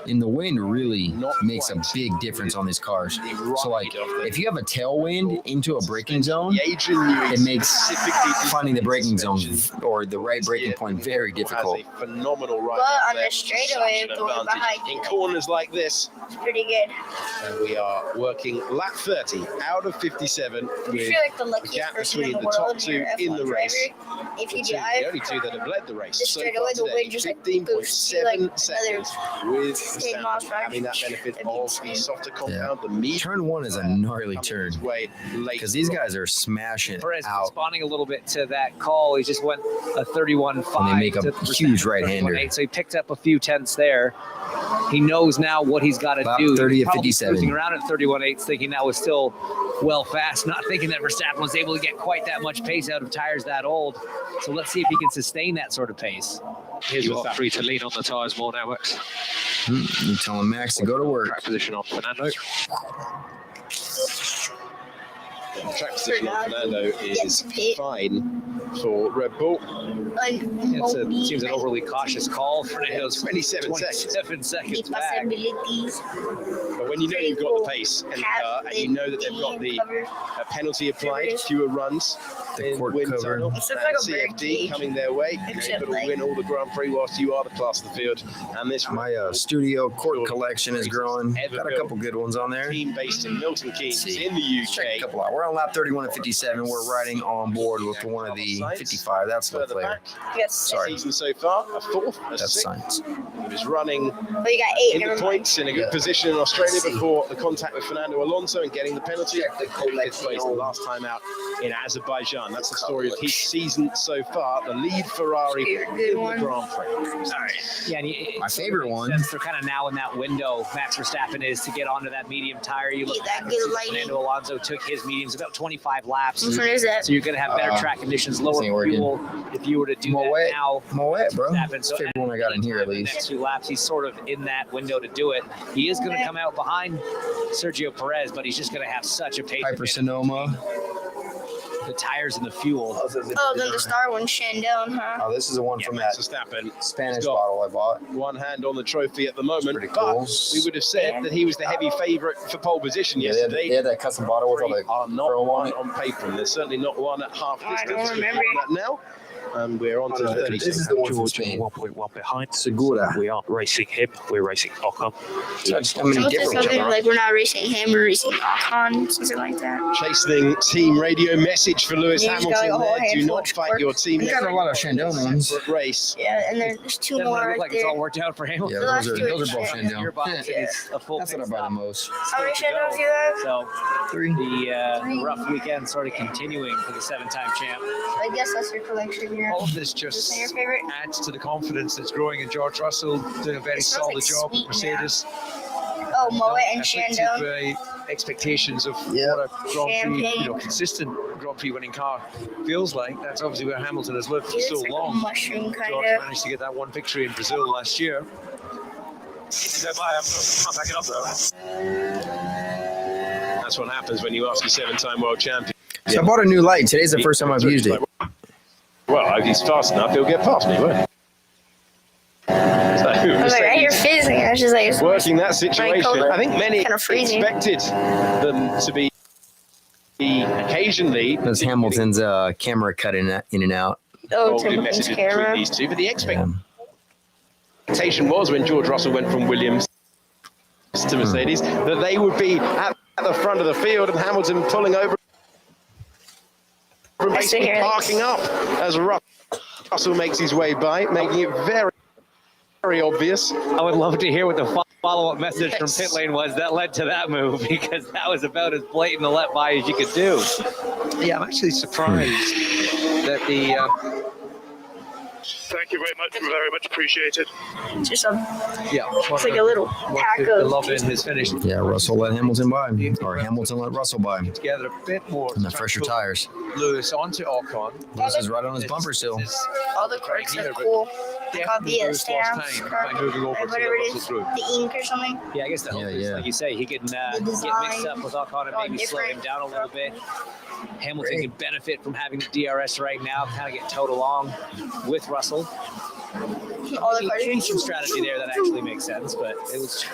And the wind really Not makes a quite. big difference on these cars. The So, like, ride of the- if you have a tailwind into a braking zone, The Adrian Newey it makes specifically finding the braking zone suspension or the right braking point very difficult. has a phenomenal ride But out on the there. straightaway, Such an going advantage. behind In you. corners like this, it's pretty good. and we are working lap 30 out of 57 I with feel like the luckiest gap person in between the the top world. two You're an in the F1 race. driver. If you the drive, only two that have led the race just so straight far away, the today, wind just like boosts you like 15.7 another seconds with 10 miles Verstappen per hour. having that benefit That'd be of insane. the softer compound, the medium. Turn 1 is a gnarly turn because these guys are smashing Perez out. responding a little bit to that call. He just went a 31.5. And they make a to huge Verstappen, right-hander. 31.8, So he picked up a few tenths there. He knows now what he's got to About do. 30 He's at probably 57. cruising around at 31.8, thinking that was still well fast, not thinking that Verstappen was able to get quite that much pace out of tires that old. So let's see if he can sustain that sort of pace. Here's You what's are free to lean on the tyres more now, Max. You telling Max to go to work. Track position on Fernando. track position on Fernando Gets is to pit. fine for Red Bull. Seems an overly cautious call. Fernando's 27 seconds. 27 seconds back. possibilities. But when you know you've got the pace in the car and you know that they've got the penalty applied, fewer runs The in court wind cover. tunnel, It's and like a CFD bird coming their way, you're Except able to like- win all the Grand Prix whilst you are the class of the field. And this My studio court collection is growing. Got a couple good ones on there. team based in Milton Keynes Let's see. in the Check a UK. couple out. We're on lap 31 at 57. We're riding on board with one of the 55. That's Further Leclerc. back, Yes. Sorry. season so far, a fourth, a That's sixth. science. He was running But you got 8. in the Never mind. points in a good Yeah. position in Australia Let's see. before the contact with Fernando Alonso and getting the penalty. Check the Fifth place the last time out in Azerbaijan. That's the story of his season so far. The lead Ferrari Good in the one. Grand Prix. Yeah, and it My favorite makes one. sense. They're kind of now in that window. Max Verstappen is to get onto that medium tire. You look Get that back, good and lighting. Fernando Alonso took his mediums about 25 laps. Which one is that? So you're going to have better track conditions, lower this ain't working. fuel if you were to do that Moet. now. Moet, bro. Verstappen. So Favorite one I got in here at the least. next few laps, he's sort of in that window to do it. He is going to come out behind Sergio Perez, but he's just going to have such a pace Piper advantage. Sonoma. the tires and the fuel. Oh, then the star one, Chandon, huh? Oh, this is the one from that Verstappen. Spanish bottle I bought. One hand on the trophy at the moment, pretty but cool. we would have said that he was the heavy favourite for pole position yesterday. They had that custom bottle with all the are not one on paper, and there's certainly not one at half I distance. don't remember. That now, and we're on to 30 This is seconds. the one from George Spain. 1.1 behind. Segura. We aren't racing him, we're racing Ocon. I mean, Something, different. like we're not racing him, we're racing Ocon, something like that. Chastening team radio message for Lewis He's got Hamilton a whole there. Do handful not of fight squirts. your team. He's got a lot of Chandon ones. Separate race. Yeah, and there's two Doesn't more look right like there. it's all worked out for Hamilton. Yeah, The last those two are is both Chandon. Chandon. Your box is a full That's what I pit buy the stop. most. How many Chandons do you have? So 3. the rough weekend sort of continuing for the 7-time champ. I guess that's your collection here. All of this Is just this your favorite? adds to the confidence that's growing in George Russell, doing a very It smells solid like job sweet at Mercedes. Oh, Moet and Affected Chandon. by expectations of Yeah. what a Grand Prix, Champagne. consistent Grand Prix winning car feels like. That's obviously where Hamilton has lived for It so looks like a long. mushroom, kind George of. managed to get that one victory in Brazil last year. Go by, I'm back it up though. That's what happens when you ask a 7-time world champion. So I bought a new light. Today's the first time I've used it. Well, if he's fast enough, he'll get past me, won't he? So, I was like, I hear fizzing. I was just like, it's working that situation, cold. I think many Kinda freezing. expected them to be occasionally That's Hamilton's camera cut in and out. oh, golden Timothy's messages between camera. these two, but the Yeah. expectation was when George Russell went from Williams to Mercedes that they would be at the front of the field and Hamilton pulling over and I still basically hear it. parking up as Russell makes his way by, making it very, very obvious. I would love to hear what the follow-up message from Yes. pit lane was that led to that move, because that was about as blatant a let by as you could do. Yeah, I'm actually surprised that the Thank you very much appreciated. It's just a, it's like a little pack the of. love in has finished Yeah, Russell let Hamilton by, or Hamilton let Russell by. together a bit more. And the fresher tires. Lewis onto Ocon. Lewis is right on his bumper still. All the quirks are cool. They got the Definitely stamps, lost or time by moving over to whatever it Russell's is, route. the ink or something. Yeah, I guess the hope is, yeah. like you say, he can get design, mixed up with Ocon and all maybe slow him different. down a little bit. Hamilton Great. can benefit from having the DRS right now, kind of get towed along with Russell. All the cars Some strategy there that actually makes sense, but it was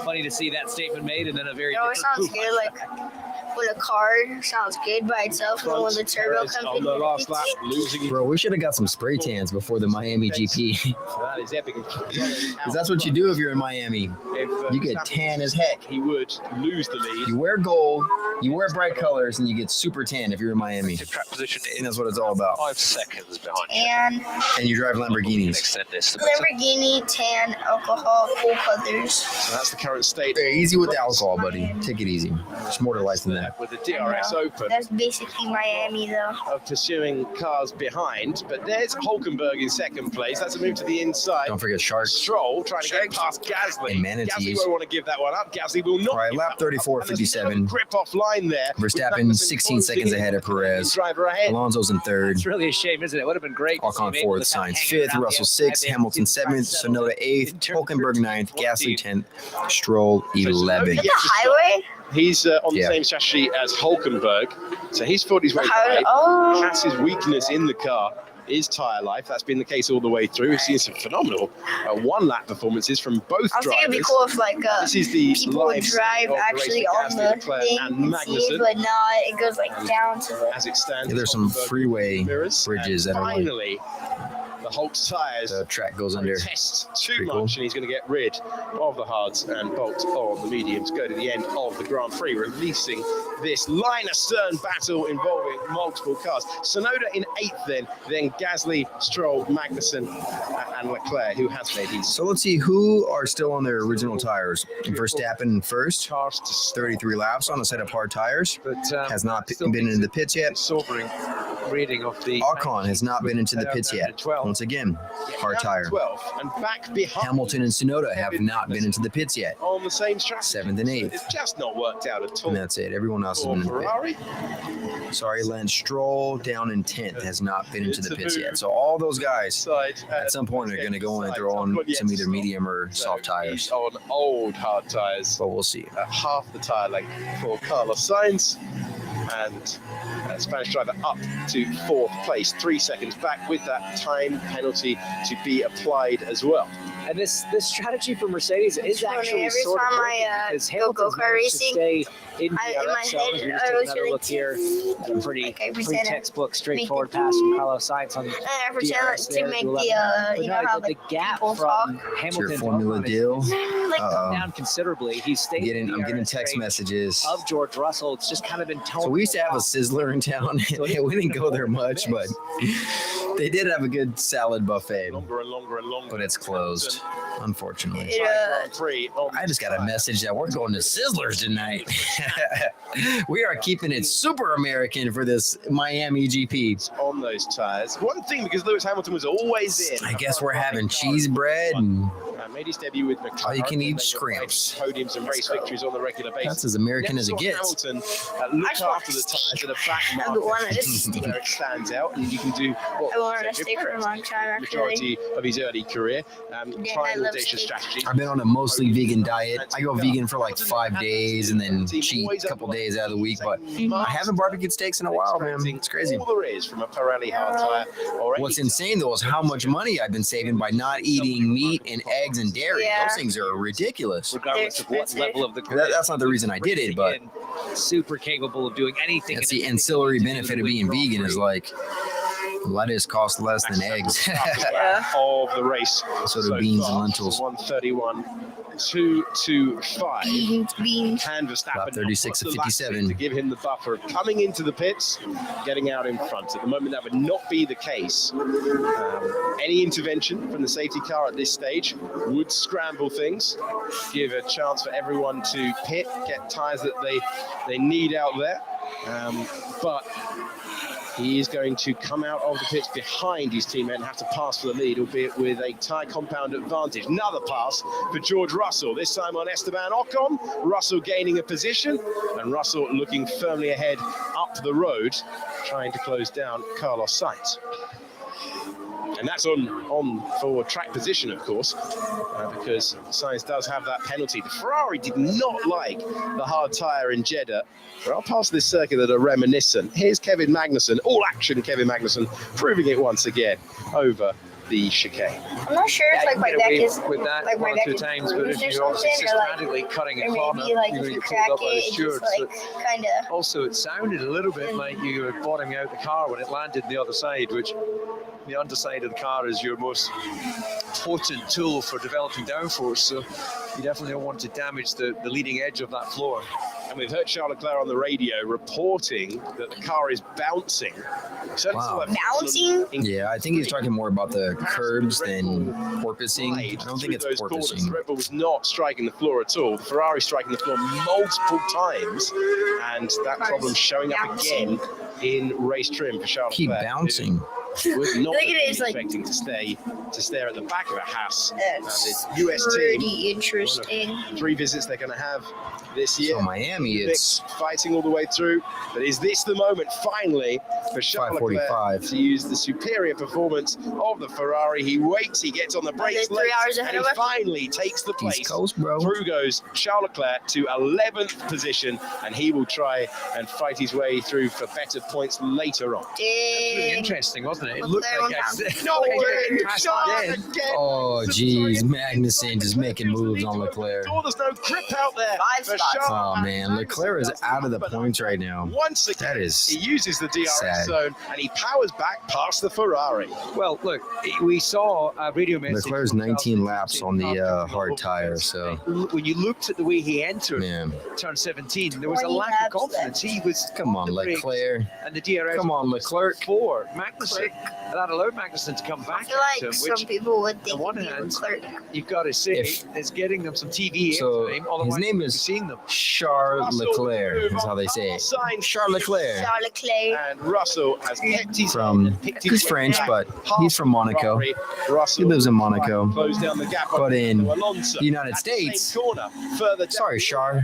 funny to see that statement made and then a very It always different sounds proof. good, like when a car sounds good by itself, and then when the turbo Perez comes on in, the last it's- lap, losing Bro, we should have got some spray tans before the Miami GP. that is epic. Because that's what you do if you're in Miami. If, You get Verstappen tan as heck. he would lose the lead. You wear gold, you wear bright colors, and you get super tan if you're in Miami. Track position And that's what it's all about. 5 seconds behind. and And you drive Lamborghinis. Extend this. Lamborghini, tan, alcohol, full colors. So that's the current state Very easy with the alcohol, buddy. Take it easy. There's more to life than that. with the DRS open. That's basically Miami, though. Of pursuing cars behind, but there's Hulkenberg in second place. That's a move to the inside. Don't forget Shark. Stroll trying to get past Gasly. And manatees. Gasly won't want to give that one up. Gasly will not. All right, give lap that one up. 34, And there's 57. no grip off line there. Verstappen, With 16 Magnussen seconds ahead of Perez. Driver ahead. Alonso's in third. It's really a shame, isn't it? It would have been great. to see Ocon maybe fourth, with that Sainz hanging fifth, around Russell the sixth, outside, Hamilton they didn't seventh, settle Tsunoda in eighth, terms of Hulkenberg ninth, their Gasly 14th. 10th, Stroll Tsunoda 11th. gets The to stop. highway? He's on the Yeah. same strategy as Hulkenberg, so he's fought his way The highway? by. Oh. Haas's weakness in the car is tyre life. That's been the case all the way through. We've seen some phenomenal one-lap performances from both I was thinking drivers. it'd be cool if, like, This is the people would live drive of the actually race on for the Gasly, Leclerc thing and and see it, Magnussen. but not. It goes, like, down to the... As it stands, Yeah, there's some Hulkenberg freeway mirrors, bridges and that are like finally, the Hulk's tyres the track goes under. test too Pretty much, cool. and he's going to get rid of the hards and bolt on the mediums. Go to the end of the Grand Prix, releasing this line astern battle involving multiple cars. Tsunoda in eighth, then Gasly, Stroll, Magnussen, and Leclerc, who has made his So let's see who are still on their original tires. Verstappen first, cars to start. 33 laps on a set of hard tires. But Has not still been makes in the it pits yet. sobering reading of the Ocon has not been into the pits yet. 12. Once again, hard tire. 12 and back behind. Hamilton and Tsunoda have not been into the pits yet. On the same strategy. 7th and 8th. It's just not worked out at all. And that's it. Everyone else has For been in the pit. Ferrari. Sorry, Lance Stroll down in 10th has not been into the pits yet. So all those guys Side, at some point are going to go in and throw on some either medium or soft tires. He's on old hard tires. But we'll see. At half the tire length for Carlos Sainz. and Spanish driver up to 4th place, 3 seconds back with that time penalty to be applied as well. And this strategy for Mercedes is actually every sort of time working, I because go Hamilton's go-kart managed to racing, stay in in DRS my zone. head, We're just I taking always another really look here at a pretty textbook, straightforward pass from Carlos Sainz on I pretend DRS to there make to the 11. you know how the gap people from talk. Hamilton Your Formula deal. Like come down considerably. He's stayed in I'm the getting DRS text range messages. of George Russell. It's just kind of been So we used to have a Sizzler in town. We didn't go there much, but they did have a good salad buffet. Longer and longer and longer. But it's closed, unfortunately. I just got a message that we're going to Sizzlers tonight. We are keeping it super American for this Miami GP. On those tires. One thing, because Lewis Hamilton was always in. I guess we're having cheese bread and made his debut with McLaren. all you can eat They scrimps. podiums and race victories on the regular basis. That's as American as it gets. Hamilton look after the tires at a back market where it stands out, and you can do I wanted to stay for a long time, actually. majority of his early career. Try I an love audacious steak. strategy. I've been on a mostly vegan diet. I go vegan for like 5 days and then cheat a couple days out of the week, but I haven't barbecued steaks in a while, man. It's crazy. All there is from a Pirelli hard tire. Or What's any insane though is how much money I've been saving by not eating meat and eggs and dairy. Yeah. Those things are ridiculous. regardless of what level of the That's not the reason I did it, but super capable of doing anything. that's and the everything ancillary to do benefit the of being Grand vegan Prix. is like lettuce costs less than eggs. of the race. So do beans and far. lentils. 131.225. Beans. And Verstappen About 36 not to put the lap 57. in to give him the buffer coming into the pits, getting out in front. At the moment, that would not be the case. Any intervention from the safety car at this stage would scramble things, give a chance for everyone to pit, get tyres that they need out there. But he is going to come out of the pits behind his teammate and have to pass for the lead, albeit with a tyre compound advantage. Another pass for George Russell, this time on Esteban Ocon. Russell gaining a position, and Russell looking firmly ahead up the road, trying to close down Carlos Sainz. And that's on for track position, of course, because Sainz does have that penalty. The Ferrari did not like the hard tyre in Jeddah. Well, past this circuit that are reminiscent. Here's Kevin Magnussen, all action Kevin Magnussen, proving it once again over the chicane. I'm not sure if like my deck is with that like my one or deck two is times, but bruised if or you're also something, or like systematically cutting a or corner, maybe like you're if going you to get crack pulled up by the it, it's stewards. just like kind of. Also, it sounded a little bit like you were bottoming out the car when it landed on the other side, which the underside of the car is your most potent tool for developing downforce. So you definitely don't want to damage the leading edge of that floor. And we've heard Charles Leclerc on the radio reporting that the car is bouncing. Wow. Bouncing? Yeah, I think he's talking more about the curbs than porpoising. I don't think it's porpoising. The Red Bull was not striking the floor at all. The Ferrari striking the floor multiple times, and that problem showing up again in race trim for Charles Keep Leclerc. bouncing. Was not Look at it, it's like- expecting to stare at the back of a Haas. That's the US pretty team, interesting. 3 visits they're going to have this year. So Miami, it's fighting all the way through. But is this the moment finally for Charles Leclerc 5:45. to use the superior performance of the Ferrari? He waits, he gets on the brakes They're 3 hours and ahead he of us. finally takes the place. East Coast, bro. Through goes Charles Leclerc to 11th position, and he will try and fight his way through for better points later on. Really Dang. interesting, wasn't it? It Look looked there, like one No like way, passed Charles again. again. Oh, geez, Magnussen just making moves on Leclerc. Oh, there's no grip out there. 5 for spots. Charles. Oh man, Leclerc is out of the points right now. Once again, That is he uses the DRS sad. zone and he powers back past the Ferrari. Well, look, we saw a radio message. Leclerc's from 19 Charles laps saying on the coming hard over tire, fence. so When you looked at the way he entered man, turn 17, there was a 20 lack of laps confidence. He was come on, the brakes Leclerc. and the DRS. Come on, Leclerc. For Magnussen, that allowed Magnussen to come I back feel at him, like which some people would think on one he'd be hand, Leclerc. you've got to say If- is getting them some TV So, airtime. his Otherwise, name you'd is- be seeing them. Charles Leclerc is how they say it. Charles Leclerc. Charles Leclerc. And Russell has kept his From he's French, but he's from Monaco. Russell He lives in Monaco. close down the gap But in to Alonso. the United At the same States, corner, further down sorry, Charles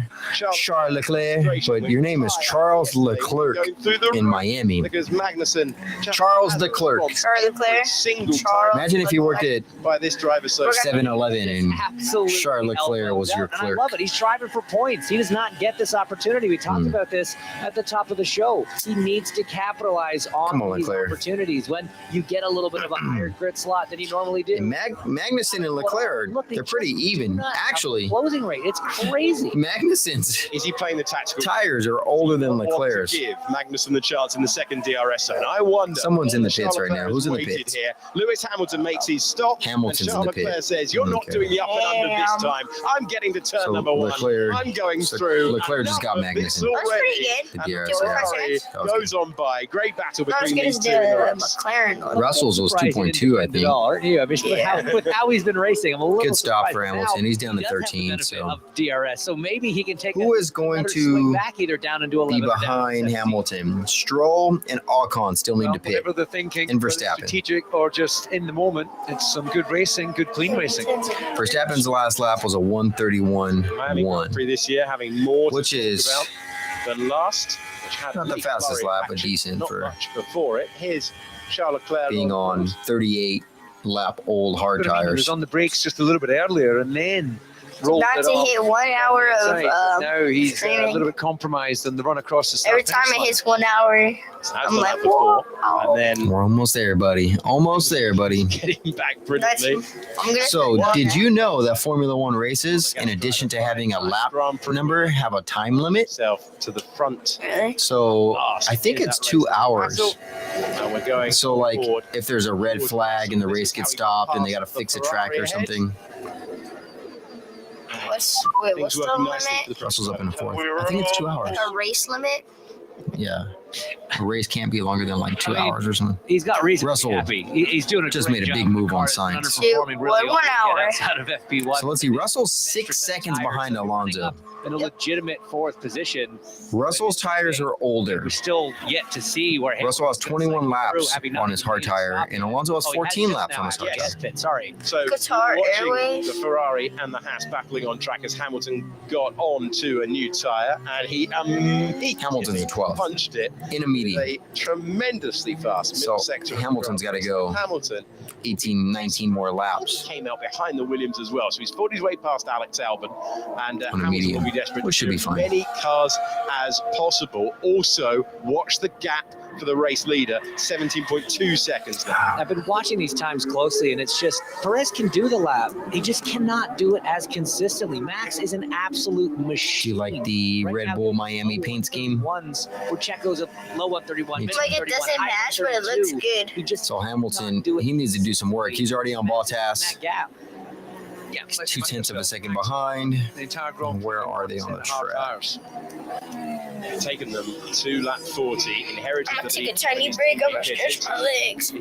Charles Leclerc, but your name is Charles Leclerc going through the in road Miami. because Magnussen Charles Leclerc. Leclerc. Charles Leclerc. Single Charles Imagine if you worked at by this driver. So 7-Eleven and Absolutely Charles Leclerc was your And I clerk. love it. He's driving for points. He does not get this opportunity. We talked about this at the top of the show. He needs to capitalize Come on on, these Leclerc. opportunities when you get a little bit of a higher grid slot than you normally do. And Magnussen and Leclerc, Look, they they're pretty just do even. not have Actually, a closing rate. It's crazy. Magnussen's is he playing the tactical? tires are older than Want to Leclerc's. give Magnussen the chance in the second DRS zone. I wonder. Someone's in the Charles pits right now. Leclerc Who's in the has waited pits? Here. Lewis Hamilton makes his stop. Hamilton's and in Charles the pit. Leclerc says, "You're not Okay. doing the up and under this Damn. time. I'm getting to turn So number one. Leclerc- I'm going so through." Leclerc just got Enough of this Magnussen. That's pretty already. good. The And DRS. the Yeah. Ferrari That was goes on by. Great battle Not as between good these as two in the the race. McLaren one. Russell's was Surprised he 2.2, I didn't think. at all, aren't you? I mean, Yeah. with how he's been racing, I'm a little Good stop surprised. for Now, Hamilton. He's down to he does have the 13, benefit so of DRS, so maybe he can take who a is going better swing to back either down into 11 be or down to behind 17. Hamilton? Stroll and Ocon still need to pit. Whatever the thinking, And whether it's Verstappen. strategic or just in the moment, it's some good racing, good clean racing. Verstappen's last lap was a Miami 1:31.1, Grand Prix this year having more to which talk is about than last, which had not the least fastest flurry of lap, but action, decent not for much before it. Here's Charles Leclerc being on 38 lap old hard But I mean, he tires. was on the brakes just a little bit earlier and then rolled Not it to off. hit 1 hour of Now he's a screaming. little bit compromised on the run across the start Every time it hits 1 hour, Has I'm the like, lap before, whoa. and then We're almost there, buddy. Almost there, buddy. getting back That's, brilliantly. I'm gonna So, say did that. you know that Formula One races, in addition to having a lap number, have a time limit? Self to the front. Really? So, Last I think in it's that 2 race. hours. And we're going So, like, forward. if there's a red flag and the race gets stopped and they got to fix a track or something, What's Things the work limit? nicely for the Russell's up in the fourth. I think it's 2 hours. A race limit? Yeah. A race can't be longer than like 2 I mean, hours or something. He's got reason Russell to be happy. He's doing a just great made a big job. move The on car is Sainz. underperforming really One all hour. outside of FP1. So let's see. Russell's 6 seconds behind Alonso. In a legitimate fourth position. Russell's tires are older. We're still yet to see where Russell has 21 laps on his hard tire, and Alonso has Oh, he 14 just laps now on his hard actually tire. just pit, sorry. So Qatar watching Airways. the Ferrari and the Haas battling on track as Hamilton got on to a new tyre, and he Hamilton's a 12th punched it in a with medium. a tremendously fast So middle sector. Hamilton's got to go Hamilton 18, 19 more laps came out behind the Williams as well, so he's fought his way past Alex Albon, and on a Hamilton medium, will be desperate which to should be do fine. as many cars as possible. Also, watch the gap for the race leader, 17.2 seconds now. I've been watching these times closely, and it's just Perez can do the lap. He just cannot do it as consistently. Max is an absolute Do machine. you like the Right Red now, Bull the Miami low paint scheme? 131s, where Checo's a low 131. It's mid Like it 131, doesn't high match, but it looks 132. good. He just So Hamilton, not do it he needs to do some work. He's already on Bottas. that gap. Yeah, 2/10 of a second behind. The entire Grand Where are they on the hard track? tires. It's taken them to lap 40, inherited I'm the gonna take a lead. tiny break. I'm gonna stretch my legs.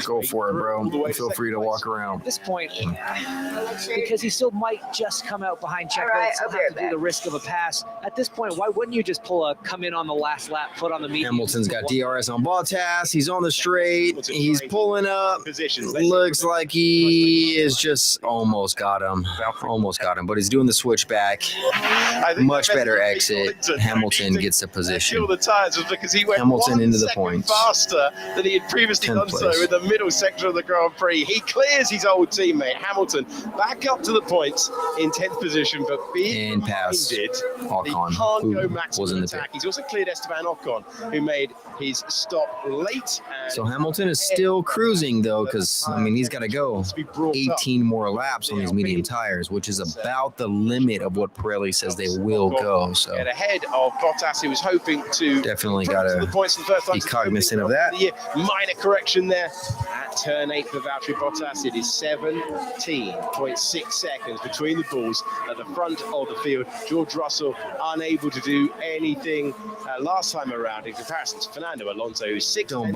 Go for it, bro. All the way to Feel free to second walk place. around. At this point, Because because he still might just come out behind Checo, All right, still I'll be have right to do back. the risk of a pass. At this point, why wouldn't you just pull a come in on the last lap, put on the medium? Hamilton's got DRS on Bottas. He's on the straight. He's pulling up. Positions. Looks like he is just almost got him. Almost got him, but he's doing the switchback. I think Much the best better thing exit. to Hamilton do gets the to position. kill the tires was because he went Hamilton 1 into the second points. faster than he had previously 10th done so place. in the middle section of the Grand Prix. He clears his old teammate Hamilton back up to the points in 10th position, but being And past reminded Ocon, he can't go who maximum was in the pit. attack. He's also cleared Esteban Ocon, who made his stop late. And So Hamilton is still cruising though, because I mean he's got to go to be brought up. 18 more laps on these medium tires, which is about the limit of what Pirelli says they will go. So Get ahead of Bottas, who was hoping to definitely improve got to the to points in the first be time since cognizant of opening that. the year. Minor correction there at turn 8 for Valtteri Bottas. It is 17.6 seconds between the balls at the front of the field. George Russell unable to do anything last time around in comparison to Fernando Alonso, who's 6 Don't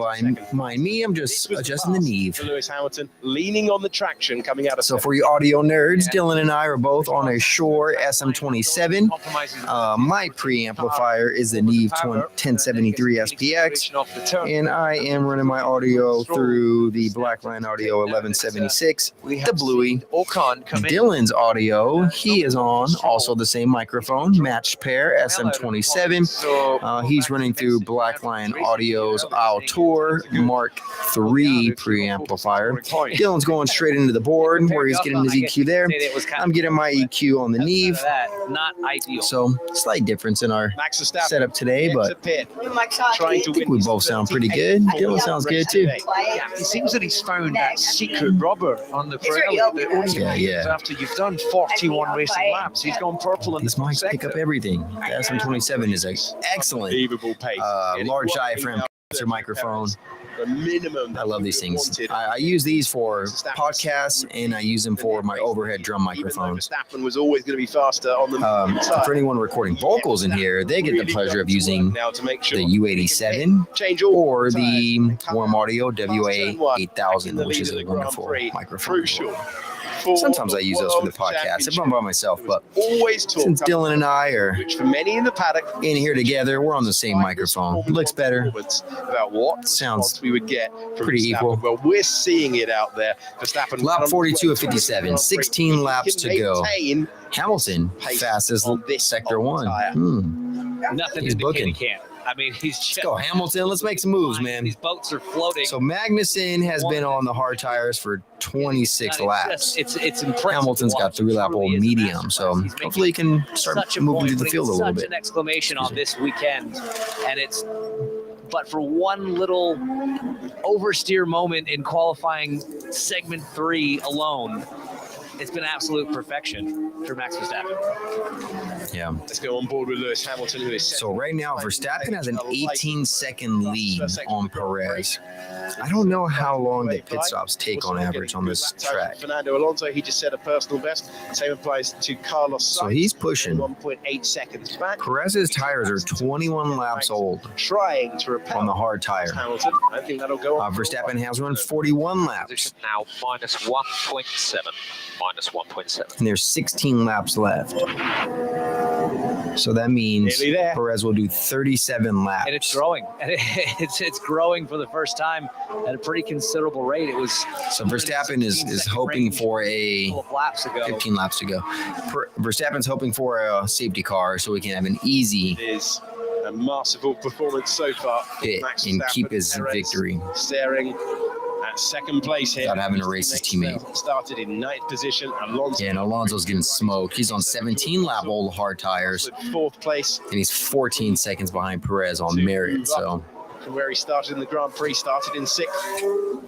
mind me. I'm just adjusting the knee. for Lewis Hamilton, leaning on the traction coming out of So for you audio nerds, Dylan and I are both on a Shure SM27. My preamplifier is the Neve 1073 SPX, and I am running my audio through the Blackline Audio 1176, the Bluey. Ocon come in. Dylan's audio, he is on also the same microphone, matched pair SM27. He's running through Blackline Audio's Auteur Mark III preamplifier. Dylan's going straight into the board where he's getting his EQ there. I'm getting my EQ on the Neve. Not ideal. So slight difference in our setup today, but I think we both sound pretty good. Dylan sounds good too. Yeah, it seems that he's found that secret rubber on the Pirelli that only after you've done 41 racing laps. He's gone purple in these the mics pick up everything. The SM27 is an excellent large diaphragm microphone. I love these things. I use these for podcasts and I use them for my overhead drum microphone. Was always going to be faster on the for anyone recording vocals in here, they get the pleasure of using the U87 or the Warm Audio WA8000, which is a wonderful microphone. Sometimes I use those for the podcast if I'm by myself, but since Dylan and I are in here together, we're on the same microphone. It looks better. Sounds we would get pretty equal. Well, we're seeing it out there. Lap 42 of 57, 16 laps to go. Hamilton fastest sector 1. Nothing he's booking. I mean, he's just, let's go, Hamilton. Let's make some moves, man. These boats are floating. So Magnussen has been on the hard tires for 26 laps. It's impressive. Hamilton's got 3-lap old medium, so hopefully he can start moving through the field a little bit. Such an exclamation on this weekend, and it's. But for one little oversteer moment in qualifying segment 3 alone, it's been absolute perfection for Max Verstappen. Yeah. Let's go on board with Lewis Hamilton, who is so right now Verstappen has an 18-second lead on Perez. I don't know how long the pit stops take on average on this track. Fernando Alonso, he just set a personal best. Same applies to Carlos Sainz. So he's pushing. 1.8 seconds back. Perez's tires are 21 laps old. Trying to repel on the hard tire. Hamilton. I think that'll go on. Verstappen has run 41 laps. Position now minus 1.7. Minus 1.7. And there's 16 laps left. So that means Perez will do 37 laps. And it's growing. And it's growing for the first time at a pretty considerable rate. It was so Verstappen is hoping for a 15 laps to go. Verstappen's hoping for a safety car so we can have an easy a masterful performance so far pit and keep his victory. Staring at second place here. Without having to race his teammate. Started in 9th position. Alonso. Yeah, and Alonso's getting smoked. He's on 17-lap old hard tires. 4th place. And he's 14 seconds behind Perez on merit. So from where he started in the Grand Prix, started in 6th.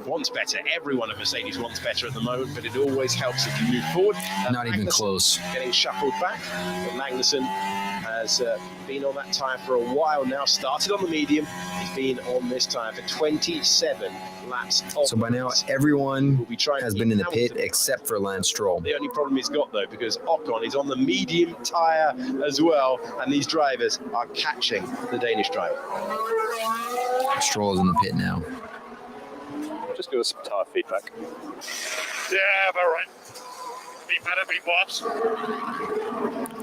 Wants better. Everyone at Mercedes wants better at the moment, but it always helps if you move forward. Not even close. Getting shuffled back. But Magnussen has been on that tyre for a while now. Started on the medium. He's been on this tyre for 27 laps. So by now, everyone has been in the pit except for Lance Stroll. The only problem he's got, though, because Ocon is on the medium tyre as well, and these drivers are catching the Danish driver. Stroll is in the pit now. Just give us some tire feedback. Yeah, about right. Be better, be Bob's.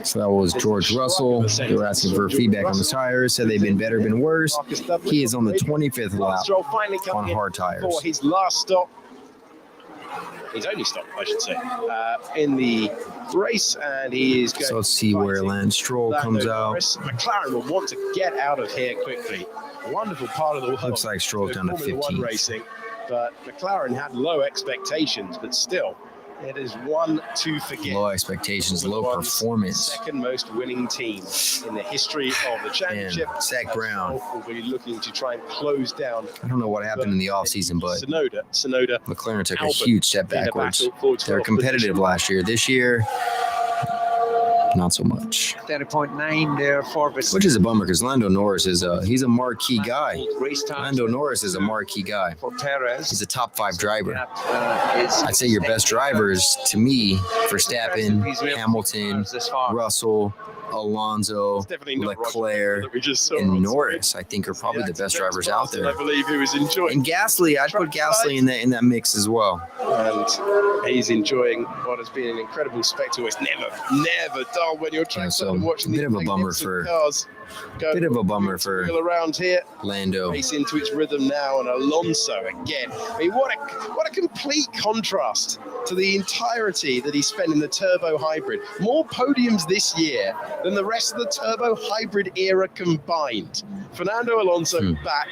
So that was George Russell. They were asking for feedback on the tires. Said they've been better, been worse. He is on the 25th lap on hard tires. For his last stop. His only stop, I should say, in the race, and he is going. So let's see where Lance Stroll comes out. McLaren will want to get out of here quickly. Wonderful part of the world. Looks like Stroll's down to 15. Racing, but McLaren had low expectations, but still, it is one to forget. Low expectations, low performance. Second most winning team in the history of the championship. And Zach Brown will be looking to try and close down. I don't know what happened in the offseason, but Sonoda. McLaren took a huge step backwards. They were competitive last year. This year, not so much. 30.9 there for Verstappen. Which is a bummer because Lando Norris is he's a marquee guy. Lando Norris is a marquee guy. For Perez. He's a top 5 driver. I'd say your best drivers, to me, Verstappen, Hamilton, Russell, Alonso, Leclerc, and Norris, I think are probably the best drivers out there. I believe he was enjoying. And Gasly, I'd put Gasly in that mix as well. And he's enjoying what has been an incredible spectacle. It's never dull when you're trying to watch a bit of a bummer for Bit of a bummer for around here. Lando. Race into its rhythm now, and Alonso again. I mean, what a complete contrast to the entirety that he spent in the turbo hybrid. More podiums this year than the rest of the turbo hybrid era combined. Fernando Alonso back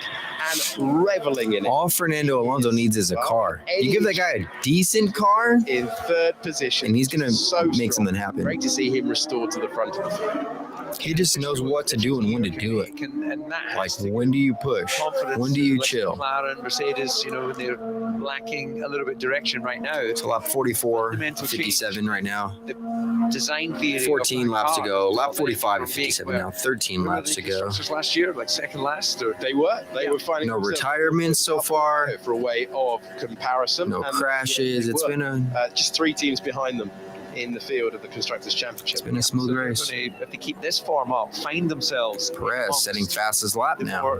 and reveling in it. All Fernando Alonso needs is a car. You give that guy a decent car in third position, and he's gonna make something happen. Great to see him restored to the front of the field. He just knows what to do and when to do it. Like, when do you push? When do you chill? McLaren, Mercedes, you know, they're lacking a little bit direction right now. It's lap 44, 57 right now. The design theory 14 laps to go. Lap 45 at 57 now. 13 laps to go. Last year, like second last, or they were finding no retirements so far. For a way of comparison. No crashes. It's been just 3 teams behind them in the field of the Constructors' Championship. It's been a smooth race. If they keep this form up, find themselves. Perez setting fastest lap now.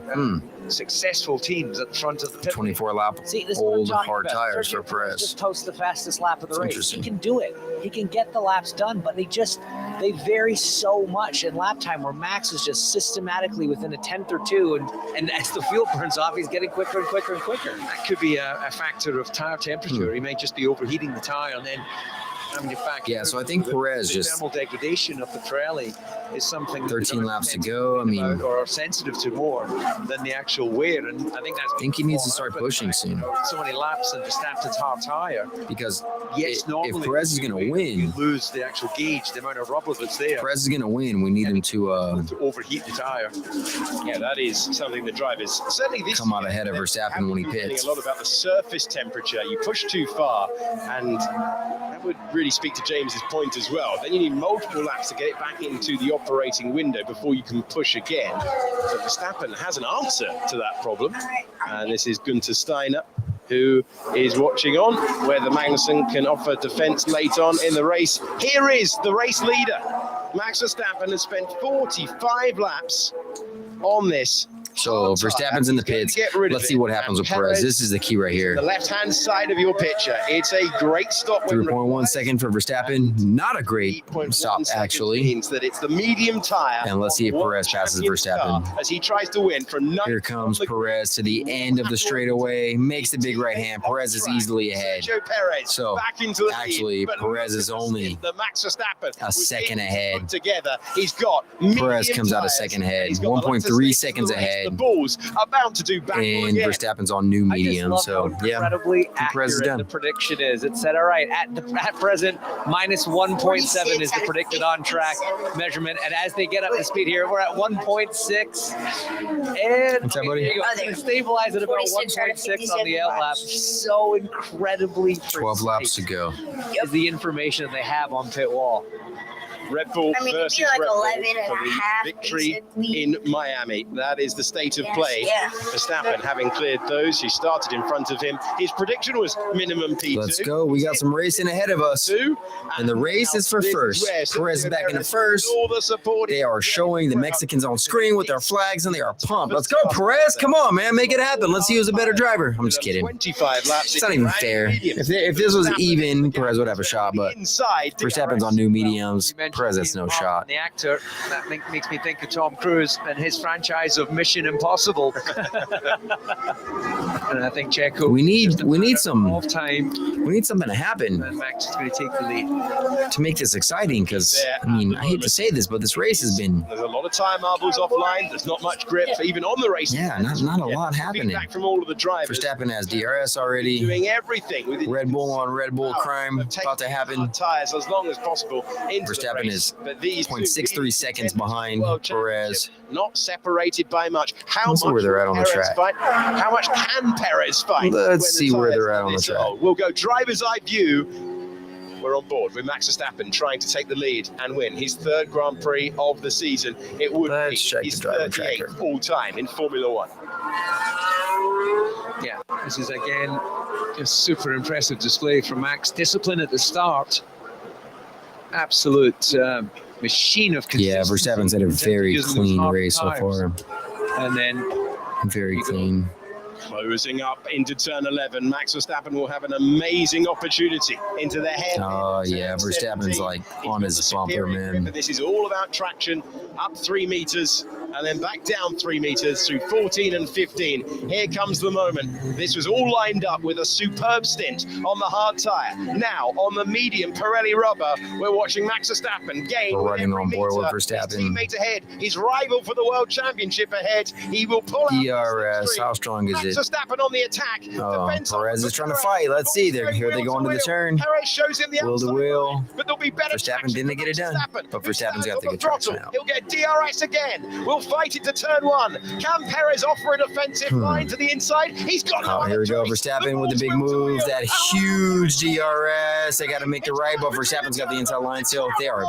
Successful teams at the front of the pit. 24 lap old hard tires for Perez. Just post the fastest lap of the race. He can do it. He can get the laps done, but they vary so much in lap time, where Max is just systematically within a 10th or 2, and as the fuel burns off, he's getting quicker and quicker and quicker. That could be a factor of tire temperature. He may just be overheating the tire and then having it back. Yeah, so I think Perez the thermal degradation of the Pirelli is something 13 laps to go. I mean, or are sensitive to more than the actual wear, and I think he needs to start pushing soon. So many laps and Verstappen's hard tire, because yes, if Perez is going to win, you lose the actual gauge, the amount of rubber that's there. Perez is going to win. We need him to overheat the tire. Yeah, that is something the drivers certainly this come out ahead of Verstappen when he pits. A lot about the surface temperature. You push too far, and that would really speak to James's point as well. Then you need multiple laps to get it back into the operating window before you can push again. So Verstappen has an answer to that problem, and this is Gunther Steiner, who is watching on whether Magnussen can offer defense late on in the race. Here is the race leader. Max Verstappen has spent 45 laps on this. So Verstappen's in the pits. Let's see what happens with Perez. This is the key right here. The left-hand side of your picture. It's a great stop. 3.1 second for Verstappen. Not a great stop, actually. Means that it's the medium tire. And let's see if Perez passes Verstappen. As he tries to win from here comes Perez to the end of the straightaway. Makes the big right hand. Perez is easily ahead. So actually, Perez is only a second ahead. Together, he's got Perez comes out a second ahead. 1.3 seconds ahead. The balls about to do battle and again. Verstappen's on new medium, so yeah, incredibly Perez is done. The prediction is. It said, all right, at present, minus 1.7 is the predicted on track measurement, and as they get up to speed here, we're at 1.6, and what's that, buddy? They stabilize at about 1.6 on the out lap. So incredibly 12 laps to go. Is the information that they have on pit wall. Red Bull versus like Red Bull 11 and for a the half, victory basically. in Miami. That is the state of play. Yeah. Verstappen having cleared those who started in front of him. His prediction was minimum P2. Let's go. We got some racing ahead of us. And the race is for first. Perez is back in the first. They are showing the Mexicans on screen with their flags, and they are pumped. Let's go, Perez. Come on, man. Make it happen. Let's see who's a better driver. I'm just kidding. 25 laps. It's not even fair. If this was even, Perez would have a shot, but Verstappen's on new mediums. Perez has no shot. The actor, that makes me think of Tom Cruise and his franchise of Mission Impossible. And I think Checo. We need some time. We need something to happen. And Max is going to take the lead to make this exciting. Because I mean, I hate to say this, but this race has been. There's a lot of tire marbles offline. There's not much grip even on the race. Yeah, not a lot happening. Feedback from all of the drivers. Verstappen has DRS already. Doing everything. Red Bull on Red Bull crime about to happen. Tires as long as possible. Verstappen is 0.63 seconds behind Perez. Not separated by much. Let's see where they're at on the track. How much can Perez fight? Let's see where they're at on the track. We'll go driver's eye view. We're on board with Max Verstappen trying to take the lead and win his third Grand Prix of the season. It would be his 38th all time in Formula One. Yeah, this is again a super impressive display from Max. Discipline at the start. Absolute machine of consistency. Yeah, Verstappen's had a very clean race so far. And then very clean. Closing up into turn 11, Max Verstappen will have an amazing opportunity into the head. Oh yeah, Verstappen's like on his bumper, man. This is all about traction, up 3 meters. and then back down 3 meters through 14 and 15. Here comes the moment. This was all lined up with a superb stint on the hard tire. Now on the medium Pirelli rubber, we're watching Max Verstappen gain. We're running on board with Verstappen. His teammate ahead, his rival for the World Championship ahead. He will pull out DRS, how strong is Max it? Verstappen on the attack. Oh, Perez is trying to fight. Let's see. Here they go into the turn. Perez shows him the Wheel to wheel. but there'll be better Verstappen didn't get it done, but Verstappen's got the good traction now. He'll get DRS again. We'll fight it to turn 1. Can Perez offer a defensive line to the inside? He's got no here we go. Verstappen with the big move. That huge DRS. They got to make the right, but Verstappen's got the inside line still. They are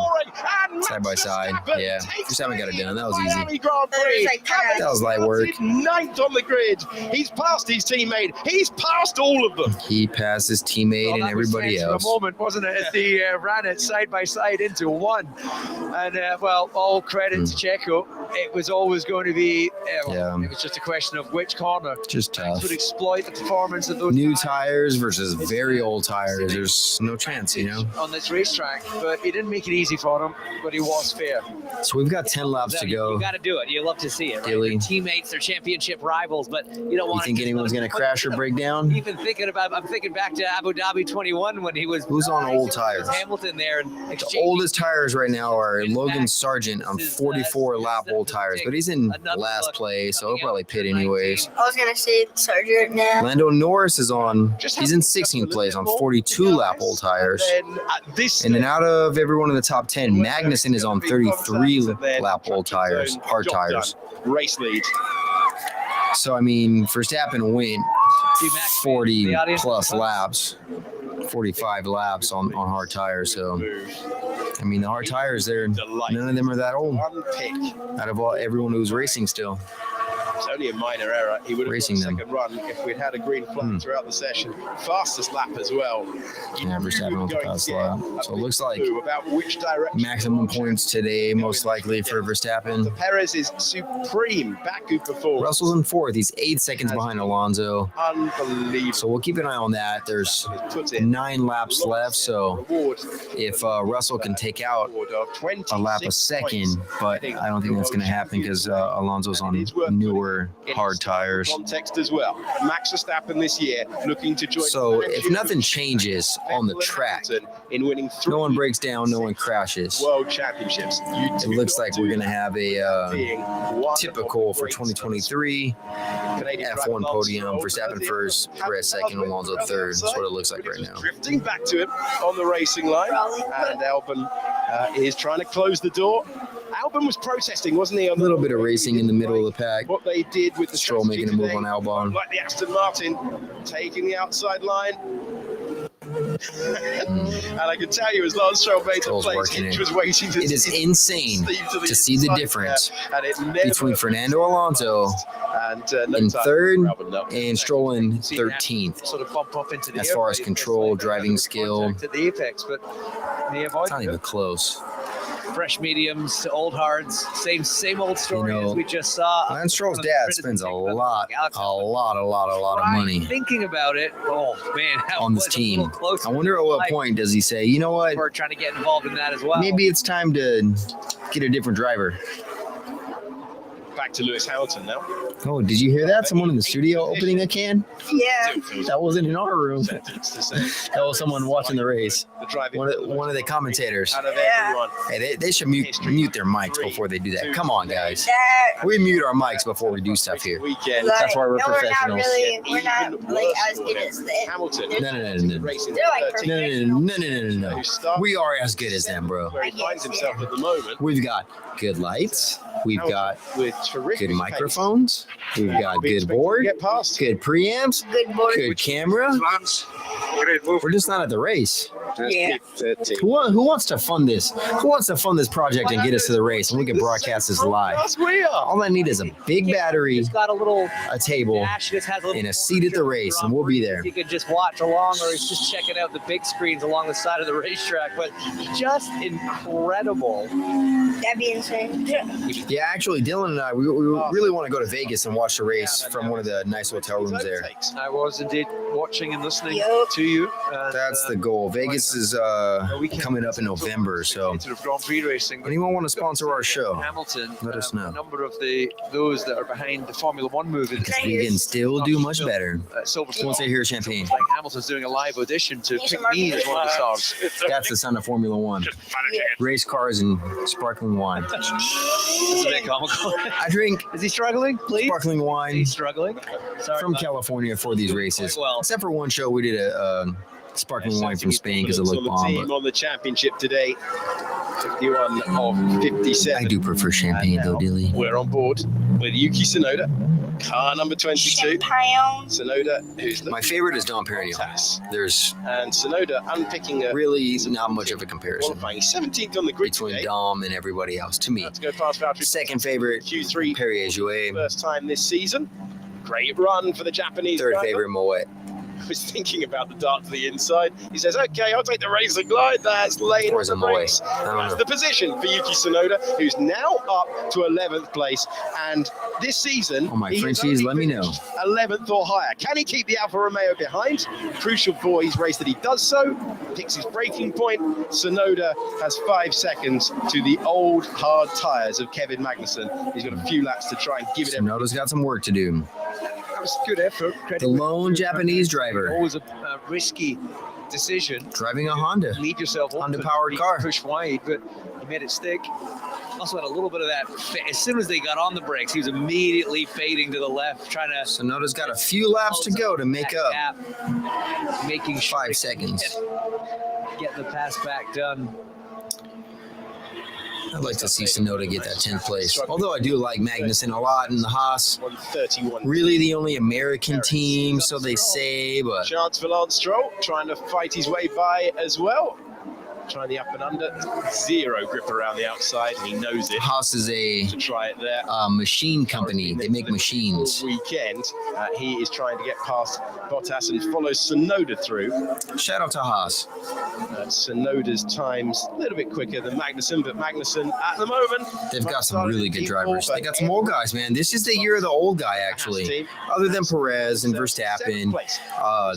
side by side. Yeah, Verstappen got it done. That was easy. That was light work. 9th on the grid. He's passed his teammate. He's passed all of them. He passed his teammate and everybody else. For a moment, wasn't it? As they ran it side by side into one. And, well, all credit to Checo. It was always going to be, it was just a question of which corner. Just tough. Would exploit the performance of those new tires versus very old tires. There's no chance, you know, on this racetrack. But he didn't make it easy for them, but he was fair. So we've got 10 laps to go. You got to do it. You love to see it. Right? Gilly. Their teammates, their championship rivals, but you don't want. You think anyone's going to crash or break down? Even thinking about, I'm thinking back to Abu Dhabi 21 when he was. Who's on old tires? Hamilton there. And the oldest tires right now are Logan Sargent on 44 lap old tires, but he's in last place, so he'll probably pit anyways. I was gonna say Sargent now. Lando Norris is on. He's in 16th place on 42 lap old tires. And then out of everyone in the top 10, Magnussen is on 33 lap old tires, hard tires. Race lead. So I mean, Verstappen went 40 plus laps, 45 laps on hard tires. So I mean, the hard tires, none of them are that old. Out of everyone who's racing still. It's only a minor error. He would have racing got a second run if we'd had a green flag throughout the session. Fastest lap as well. Yeah, Verstappen with the fast lap. So it looks like about which direction maximum points today, most likely for Verstappen. Perez is supreme Baku performance. Russell's in 4th. He's 8 seconds behind Alonso. Unbelievable. So we'll keep an eye on that. There's 9 laps left. So if Russell can take out a lap a second, but I don't think that's going to happen because Alonso's on newer hard tires. Context as well. Max Verstappen this year looking to join. So if nothing changes on the track, in winning no one breaks down, no one crashes. World Championships. It looks like we're going to have a typical for 2023 F1 podium. Verstappen first, Perez second, Alonso third. That's what it looks like right now. Drifting back to him on the racing line, and Albon is trying to close the door. Albon was protesting, wasn't he? A little bit of racing in the middle of the pack. What they did with the Stroll making a move on Albon. Like the Aston Martin, taking the outside line. And I can tell you, as Lance Stroll made the place, he was waiting to. It is insane to see the difference between Fernando Alonso in 3rd and Stroll in 13th. Sort of bump up into the as far as control, driving skill, to the apex, but it's not even close. Fresh mediums to old hards, same old story as we just saw. Lance Stroll's dad spends a lot of money thinking about it. Oh man, on this team. I wonder at what point does he say, you know what? We're trying to get involved in that as well. Maybe it's time to get a different driver. Back to Lewis Hamilton now. Oh, did you hear that? Someone in the studio opening a can? Yeah. That wasn't in our room. That was someone watching the race. One of the commentators. Hey, they should mute their mics before they do that. Come on, guys. We mute our mics before we do stuff here. That's why we're professionals. We're not like as good as them. Hamilton. No. We are as good as them, bro. Where he finds himself at the moment. We've got good lights. We've got good microphones. We've got good board, good preamps, good camera. We're just not at the race. Yeah. Who wants to fund this? Who wants to fund this project and get us to the race and we can broadcast this live? All I need is a big battery, a table, and a seat at the race, and we'll be there. You could just watch along, or he's just checking out the big screens along the side of the racetrack. But just incredible. That'd be insane. racing. Yeah, actually, Dylan and I, we really want to go to Vegas and watch the race from one of the nice hotel rooms there. I was indeed watching and listening Yup. to you. And, That's the goal. Vegas is coming up in November, so into the Grand Prix racing. anyone want to sponsor our show? Hamilton, Let us know. A number of those that are behind the Formula One movie. Because we can still do much better. Silverstone. Once they hear champagne. Like Hamilton's doing a live audition to pick me as one of the stars. That's the sound of Formula One. Race cars and sparkling wine. That's a bit comical. I drink Is he struggling? Please. sparkling wine He's struggling. Sorry from about- California for these races. Well. Except for one show, we did a sparkling wine from Spain because it looked on the bomb. team But on the championship today. 51 of 57. I do prefer champagne though, Dilly. We're on board with Yuki Tsunoda, car number 22. Champagne. Tsunoda, who's My favorite is Dom Perignon. Bottas. There's And Tsunoda unpicking a really not much of a comparison qualifying 17th on the grid between today. Dom and everybody else. To me, About to go past Valtteri. second favorite, Q3 Perrier-Jouet. first time this season. Great run for the Japanese Third driver. favorite, Moet. Was thinking about the dart to the inside. He says, okay, I'll take the Racing Glide. That's lane Or on is it the Moe? brakes. I don't That's know. the position for Yuki Tsunoda, who's now up to 11th place. And this season, Oh, my he has Frenchies, only let me know. finished 11th or higher. Can he keep the Alfa Romeo behind? Crucial for his race that he does so. Picks his braking point. Tsunoda has 5 seconds to the old hard tyres of Kevin Magnussen. He's got a few laps to try and give it everything. Tsunoda's got some work to do. That was good effort. Credit The lone Japanese driver Always a risky decision. driving a Honda. Leave yourself open, Honda-powered be car. Push wide, but he made it stick. Also had a little bit of that. As soon as they got on the brakes, he was immediately fading to the left, trying to Tsunoda's got a few laps to go to make up gap, making sure 5 seconds. get the pass back done. I'd like to see Tsunoda get that 10th place. Although I do like Magnussen a lot and the Haas. 131. Really the only American team, so they say, but Chance for Lance Stroll trying to fight his way by as well. Trying the up and under. Zero grip around the outside. He knows it. Haas is a To try it there. machine company. They make machines. Full weekend. He is trying to get past Bottas and follows Tsunoda through. Shout out to Haas. Tsunoda's times a little bit quicker than Magnussen, but Magnussen at the moment. They've got some really good drivers. They got some old guys, man. This is the year of the old guy, actually. Other than Perez and Verstappen,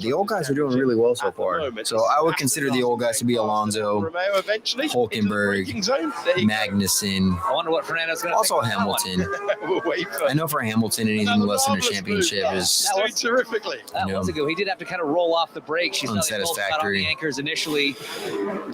the old guys are doing really well so far. So I would consider the old guys to be Alonso, Romeo eventually. Hulkenberg, into the braking zone. There you go. Magnussen, I wonder what Fernando's going to also Hamilton. We'll wait for I know for Hamilton, anything less than a championship is doing terrifically. That you know, was a good. He did have to kind of roll off the brakes. He's not got on unsatisfactory. the anchors initially.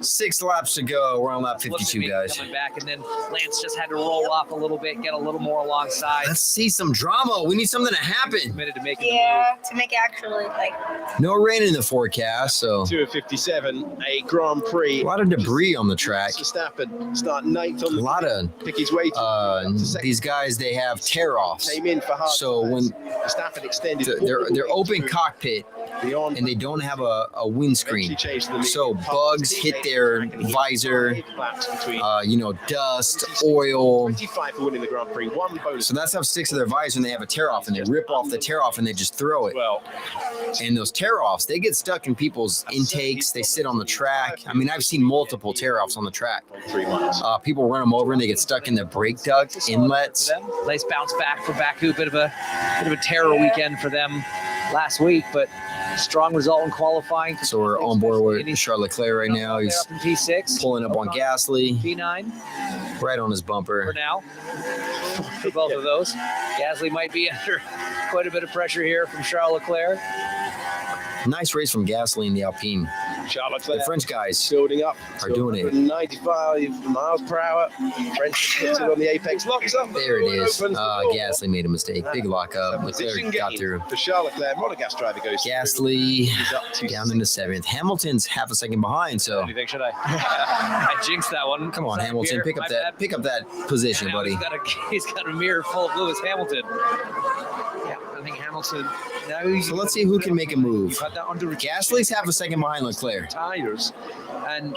6 laps to go. We're on lap Looked at 52, me guys. coming back, and then Lance just had to roll off a little bit, get a little more alongside. Let's see some drama. We need something to happen. Committed to making Yeah, to make it actually like. No rain in the forecast, so 2 of 57, a Grand Prix. a lot of debris on the track. Verstappen start 9th on A the lot of pick his way to these guys. They have tear-offs, came in for hard. so when Verstappen extended they're open cockpit beyond and they don't have a windscreen, eventually changed the so medium. bugs hit their visor. 5 laps between Dust, oil. 25 for winning the Grand Prix, 1 bonus. So that stuff sticks to their visor and they have a tear off and they rip off the tear off and they just throw it. Well, And those tear offs, they get stuck in people's intakes. They sit on the track. I mean, I've seen multiple tear offs on the track. 3 miles. People run them over and they get stuck in the brake duct inlets. them. Nice bounce back for Baku. Bit of a terror weekend for them last week, but strong result in qualifying. So we're on board with Charles Leclerc right now. He's up in P6, pulling up on Gasly, P9 right on his for bumper. now. For both of those, Gasly might be under quite a bit of pressure here from Charles Leclerc. Nice race from Gasly in the Alpine. Charles The Leclerc French guys building up. are doing it. 95 miles per hour. French hits it on the apex. Locks up. There it is. Opens the door. Gasly made a mistake. Big lockup. Position Leclerc got gain through. for Charles Leclerc. Monegasque driver goes through. Gasly He's up to down into 7th. Hamilton's half a second behind, so What do you think? Should I? I jinxed that one. come on, Hamilton, Mirror, pick up my that bad. pick up that position, Now buddy. He's got a mirror full of Lewis Hamilton. Yeah, I think Hamilton. Now So let's see who can make a move. You've had that under Gasly's half a second behind Leclerc. tires, And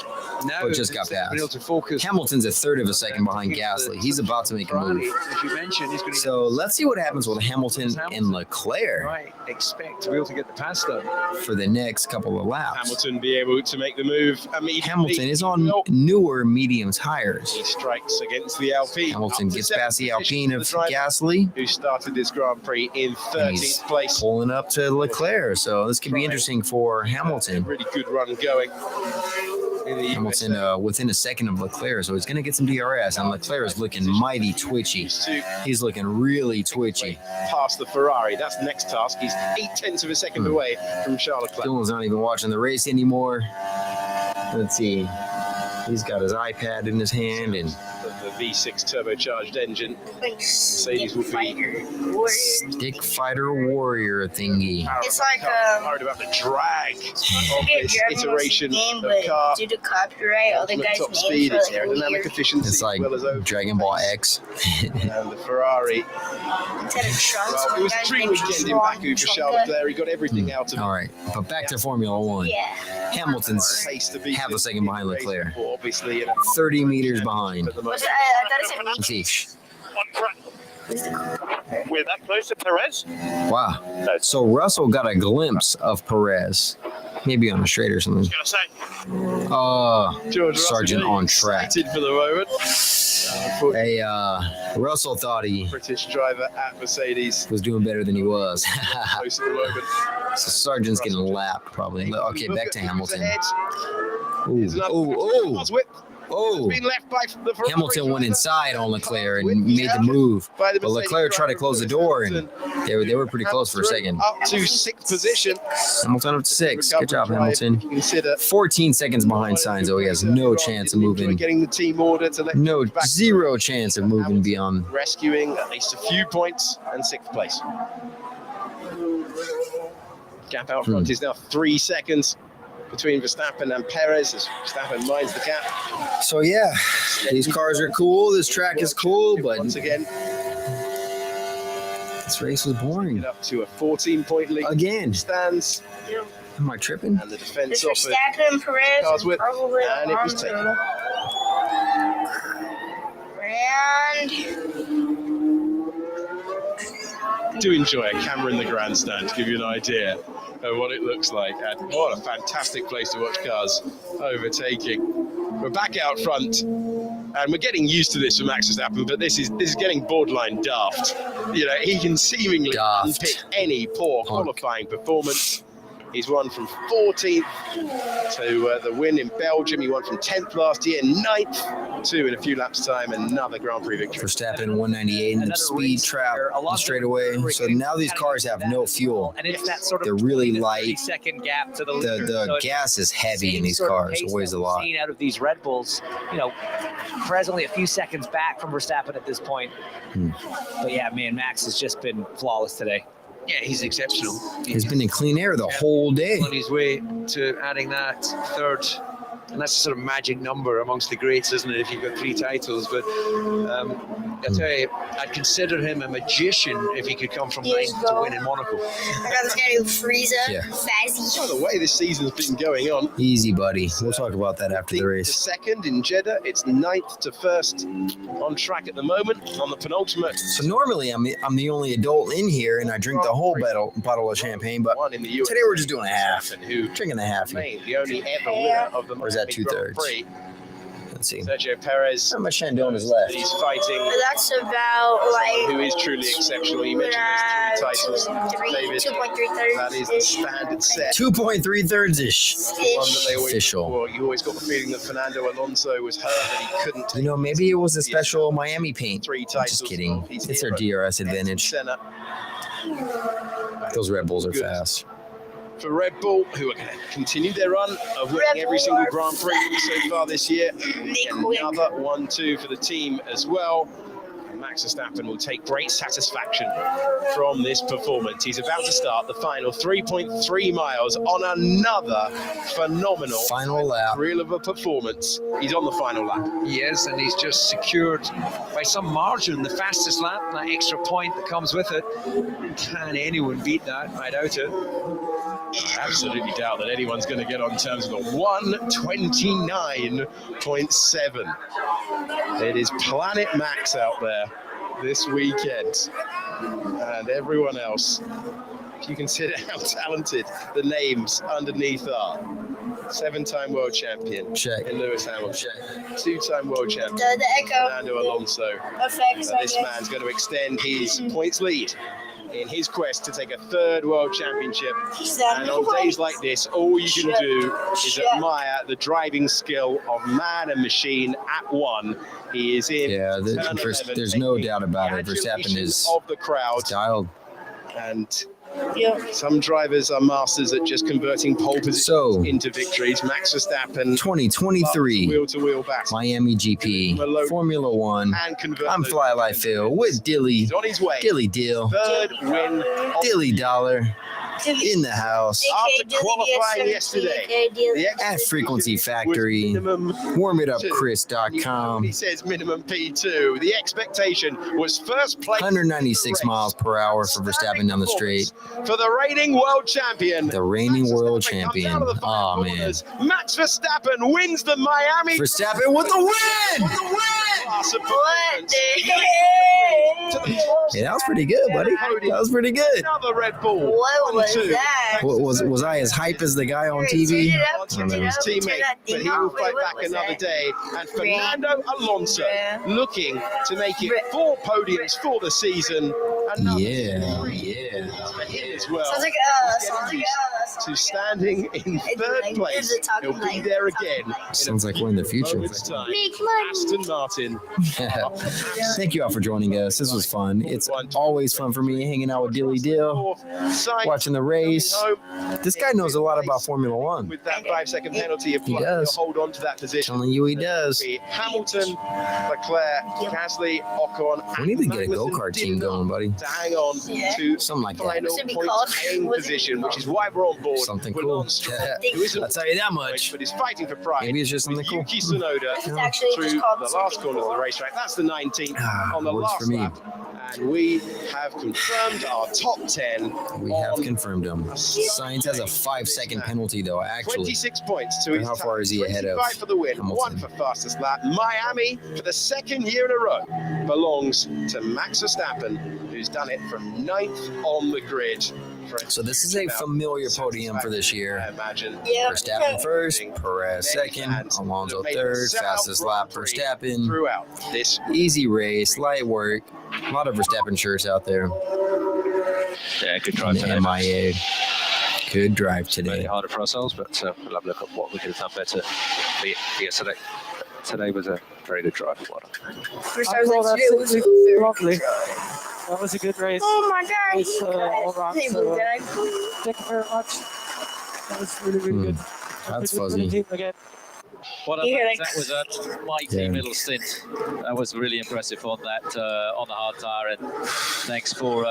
now But just got instead of being able passed. to focus. Hamilton's a third of a second behind Gasly. He's about to make a move. As you mentioned, he's going to So let's see what happens with Hamilton and Leclerc right, expect to be able to get the pass done. for the next couple of laps. Hamilton be able to make the move immediately. Hamilton is on newer medium tires. He strikes against the Alpine. Hamilton Up to gets past the seventh position Alpine of for the driver Gasly, who started this Grand Prix in and he's 13th place. pulling up to Leclerc. So this could be interesting for Hamilton. Really good run going. In the Hamilton USA. within a second of Leclerc, so he's going to get some DRS. And Leclerc is looking mighty twitchy. He's looking really twitchy. Past the Ferrari. That's the next task. He's 0.8 of a second away from Charles Leclerc. Dylan's not even watching the race anymore. Let's see. He's got his iPad in his hand, and The V6 turbocharged engine. Mercedes will be Stick Fighter Warrior thingy. It's like worried about the drag of this driving iteration game, of but car. due to copyright, all the Ultimate guys' top names speed, are its like aerodynamic weird. efficiency, It's like as well as over Dragon Ball X. and the Ferrari. Instead of Trunks, Well, one it was a guy's dream name's weekend in Trunk, Baku for Charles Trunka. Leclerc. He got everything out of it. All right, but back to Formula One. Yeah. Hamilton's Pace to beat half a it. second behind Leclerc. Obviously, you know, 30 meters behind. at the What's moment. that? I thought it said Let's see. On track. We're that close to Perez. Wow. So Russell got a glimpse of Perez. Maybe on a straight or something. Gonna say. George Russell Sergeant getting on track. excited for the moment. Hey, Russell thought he British driver at Mercedes. was doing better than he was. Close at the moment. So Sargent's getting lapped probably. Okay, Look back at to who's Hamilton. ahead. Ooh, Here's another ooh, Cosworth. ooh. Been left by the Ferrari Hamilton went driver. inside on Leclerc and made the move. By the But Mercedes Leclerc tried to driver, close the Lewis door, and Hamilton. they were pretty close for a second. Up to 6th position. Hamilton up to 6. Good job, Recovery drive, Hamilton. Consider 14 seconds behind Sainz, so he has no chance of moving. Getting the team order to let No, back. zero chance of moving beyond. Rescuing at least a few points and 6th place. Gap out front is now 3 seconds between Verstappen and Perez as Verstappen minds the gap. So yeah, these cars are cool. This track is cool, but Once again, this race was boring. get up to a 14-point lead. Again, Stands am I tripping? and the defense This offered. Verstappen, Perez, Cars and with- probably and it was Alonso. And Do enjoy a camera in the grandstand to give you an idea of what it looks like. And what a fantastic place to watch cars overtaking. We're back out front, and we're getting used to this for Max Verstappen, but this is getting borderline daft. You know, he can seemingly Daft. unpick any poor qualifying performance. He's won from 14th to the win in Belgium. He won from 10th last year, 9th to, in a few laps' time, another Grand Prix victory. Verstappen 198 in the Another speed race trap where on straightaway. So now these cars have no fuel. And it's that sort of They're really 20 to light. 30-second gap to the leader. The So it's gas is heavy in same these sort of cars. pace It weighs that a we've lot. Seen out of these Red Bulls, you know, Perez only a few seconds back from Verstappen at this point. But yeah, man, Max has just been flawless today. Yeah, he's exceptional. He's been in clean air the whole day. On his way to adding that third, and that's a sort of magic number amongst the greats, isn't it? If you've got 3 titles, but I tell you, I'd consider him a magician if he could come from 9th to win in Monaco. I got this guy named Frieza, Yeah. Fazzy. The way this season's been going on, Easy, buddy. We'll talk about that after the to race. second in Jeddah, it's 9th to 1st on track at the moment on the penultimate So normally I'm the only adult in here, and I drink the whole bottle of champagne. But one in the US. today we're just doing a half. Who Drinking a half. remained the only ever winner of the Or is that Miami Grand 2/3? Prix. Let's see. Sergio Perez. How much Chandon is left? He's fighting That's about who like is truly exceptional. You mentioned those 3 titles, David. 2.3 That is the standard set. 2.3 thirds ish. The one that they always Official. look for. You always got the feeling that Fernando Alonso was hurt that he couldn't. You know, maybe it was a special Miami paint. 3 I'm titles. just kidding. He's It's their hero. DRS advantage. Senna. Those Red Bulls are Good. fast. For Red Bull, who are going to continue their run of winning Red every Bull single are Grand Prix so far this year. They quit. Another 1-2 for the team as well. And Max Max Verstappen will take great satisfaction from this performance. He's about to start the final 3.3 miles on another phenomenal final lap. Thrill of a performance. He's on the final lap. He is, and he's just secured by some margin the fastest lap, that extra point that comes with it. Can anyone beat that? I doubt it. I absolutely doubt that anyone's going to get on terms with a 129.7. It is Planet Max out there this weekend. And everyone else, if you consider how talented the names underneath are. 7-time world champion in Lewis Hamilton, 2-time world champion Fernando Alonso. This man's going to extend his points lead in his quest to take a 3rd world championship. And on days like this, all you can do is admire the driving skill of man and machine at one. He is in. Yeah, there's no doubt about it. Verstappen is of the crowd. Dialed. And some drivers are masters at just converting pole positions into victories. Max Verstappen, 2023 wheel-to-wheel battle. Miami GP, Formula One. I'm Fly Like Phil with Dilly. He's on his way. Dilly Dill. 3rd win. Dilly Dollar. In the house. After qualifying yesterday, at Frequency Factory, warmitupchris.com. He says minimum P2. The expectation was first place. 196 miles per hour for Verstappen down the straight. For the reigning world champion. The reigning world champion. Oh, man. Max Verstappen wins the Miami. Verstappen with the win! Yeah, that was pretty good, buddy. That was pretty good. Another Red Bull. What was that? Was I as hype as the guy on TV? His teammate, but he will fight back another day. And Fernando Alonso looking to make it 4 podiums for the season. Yeah. As well. To standing in 3rd place. He'll be there again. Sounds like we're in the future. Aston Martin. Thank you all for joining us. This was fun. It's always fun for me hanging out with Dilly Dill, watching the race. This guy knows a lot about Formula One. With that 5-second penalty, he does. Hold on to that position. Telling you he does. Hamilton, Leclerc, Gasly, Ocon. We need to get a go-kart team going, buddy. To hang on to something like that. Final point position, which is why we're on board. Something cool. I'll tell you that much. But he's fighting for pride. Maybe it's just something cool. Yuki Tsunoda through the last corner of the racetrack. That's the 19th on the last lap. And we have confirmed our top 10. We have confirmed them. Sainz has a 5-second penalty, though, actually. 26 points to his How far is he ahead of 25 for the win, Hamilton? 1 for fastest lap. Miami, for the 2nd year in a row, belongs to Max Verstappen, who's done it from 9th on the grid. So this is a familiar podium for this year. I imagine. Verstappen first, Perez second, Alonso third, fastest lap Verstappen. Throughout this easy race, light work. A lot of Verstappen shirts out there. Yeah, good drive today. MIA. Good drive today. Made it harder for ourselves, but we'll have a look at what we could have done better for yesterday. Today was a very good drive. Lovely. That was a good race. Oh my God! All right, thank you very much. That was really good. That's fuzzy. What that was a mighty middle stint. That was really impressive on that on the hard tire. And thanks for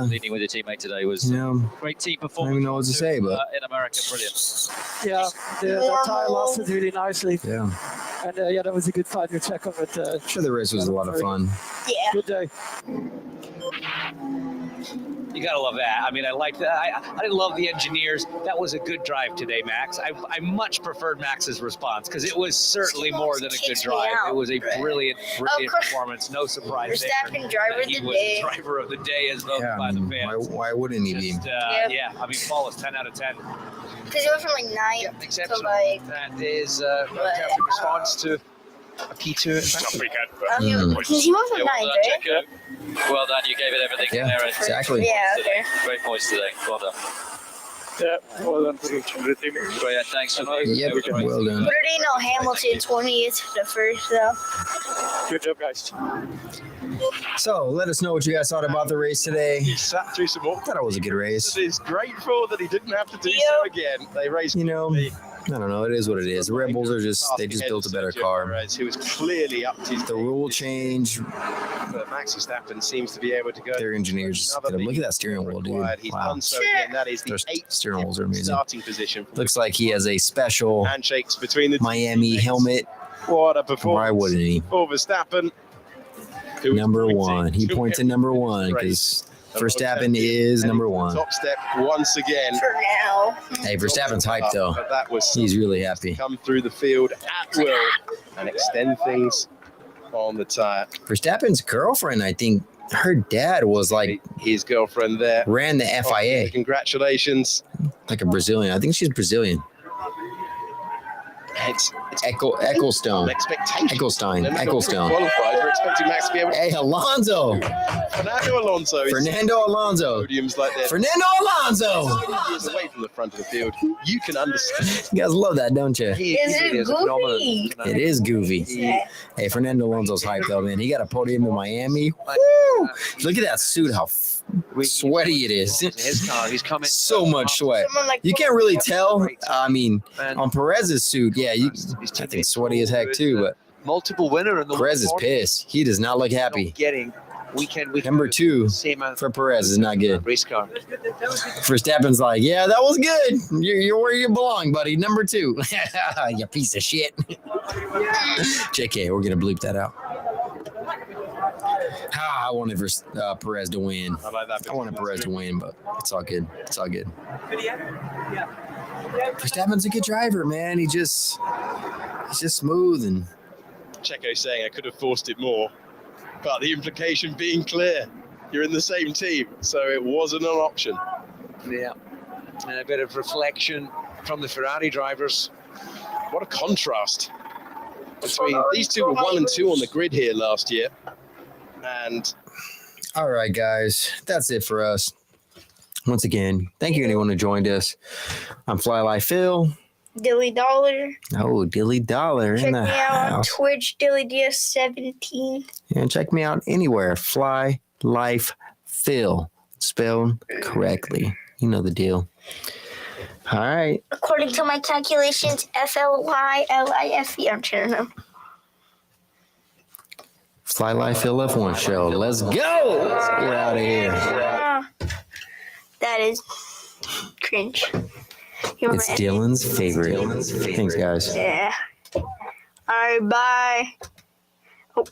leading with your teammate today. It was great team performance. I don't even know what to say, but in America, brilliant. Yeah, the tire lasted really nicely. Yeah. And that was a good final check of it. Sure, the race was a lot of fun. Yeah. Good day. You gotta love that. I mean, I liked that. I didn't love the engineers. That was a good drive today, Max. I much preferred Max's response because it was certainly more than a good drive. It was a brilliant performance. No surprise there. Verstappen driver of the day. Driver of the day as voted by the fans. Why wouldn't he be? Yeah, I mean, flawless, 10 out of 10. Because he went from like 9 exceptional. to like. That is a fantastic response to a P2. Not pretty good, but Because he went from 9, right? Checo. Well done, you gave it everything there. Exactly. Yeah, okay. Great points today. Well done. yeah, well done to the team. Great, thanks for Yep, well done. But you know Hamilton 20th the first though. Good job, guys. So let us know what you guys thought about the race today. He sat through some more. Thought it was a good race. He's grateful that he didn't have to do so again. They raced. You know, I don't know. It is what it is. The Red Bulls are they just built a better car. Who was clearly up to The rule change. But Max Verstappen seems to be able to go. Their engineers. Look at that steering wheel, dude. He's Wow. done so again. That is the Their 8th steering wheels are amazing. starting position. Looks like he has a special Handshakes between the Miami teammates. helmet. What a performance. Why wouldn't he? For Verstappen. who Number is one. He points at number one because Verstappen is number one. Top step once again. For now. Hey, Verstappen's hyped though. But that was He's really happy. come through the field at will and extend things on the tire. Verstappen's girlfriend, I think, her dad was like His girlfriend there. ran the FIA, Congratulations. like a Brazilian. I think she's Brazilian. It's Ecclestone. an expectation. Ecclestone. They're not Ecclestone. qualified. We're expecting Max to be able to. Hey, Alonso. Fernando Alonso is Fernando Alonso. podiums like this. Fernando Alonso. Years away from the front of the field. You can understand. You guys love that, don't you? He Is really it is a phenomenal. goofy? It is goofy. Yeah. Hey, Fernando Alonso's hyped though, man. He got a podium in Miami. Woo! Look at that suit, how sweaty it is. His car, he's coming. So much sweat. Someone like You can't really tell. I mean, Man, on Perez's suit, yeah, I think sweaty as heck too, but multiple winner in the Perez is pissed. He does not look happy. Getting weekend. Number two Same amount for Perez is not good. race car. Verstappen's like, yeah, that was good. You're where you belong, buddy. Number two. You piece of shit. JK, we're going to bleep that out. I wanted Perez to win. I like that. I wanted Perez to win, but it's all good. It's all good. Verstappen's a good driver, man. He's just smooth and Checo saying I could have forced it more, but the implication being clear, you're in the same team, so it wasn't an option. Yeah, and a bit of reflection from the Ferrari drivers. What a contrast between these two were 1 and 2 on the grid here last year, and all right, guys, that's it for us. Once again, thank you anyone who joined us. I'm Fly Life Phil. Dilly Dollar. Oh, Dilly Dollar Check in me the out on house. Twitch, DillyDS17. And check me out anywhere. Fly Life Phil. Spelled correctly. You know the deal. All right. According to my calculations, FLYLIFE. I'm trying to know. Fly Life Phil F1 show. Let's go. Let's get out of here. That is cringe. It's Dylan's favorite. Thanks, guys. Yeah. All right, bye. Oh.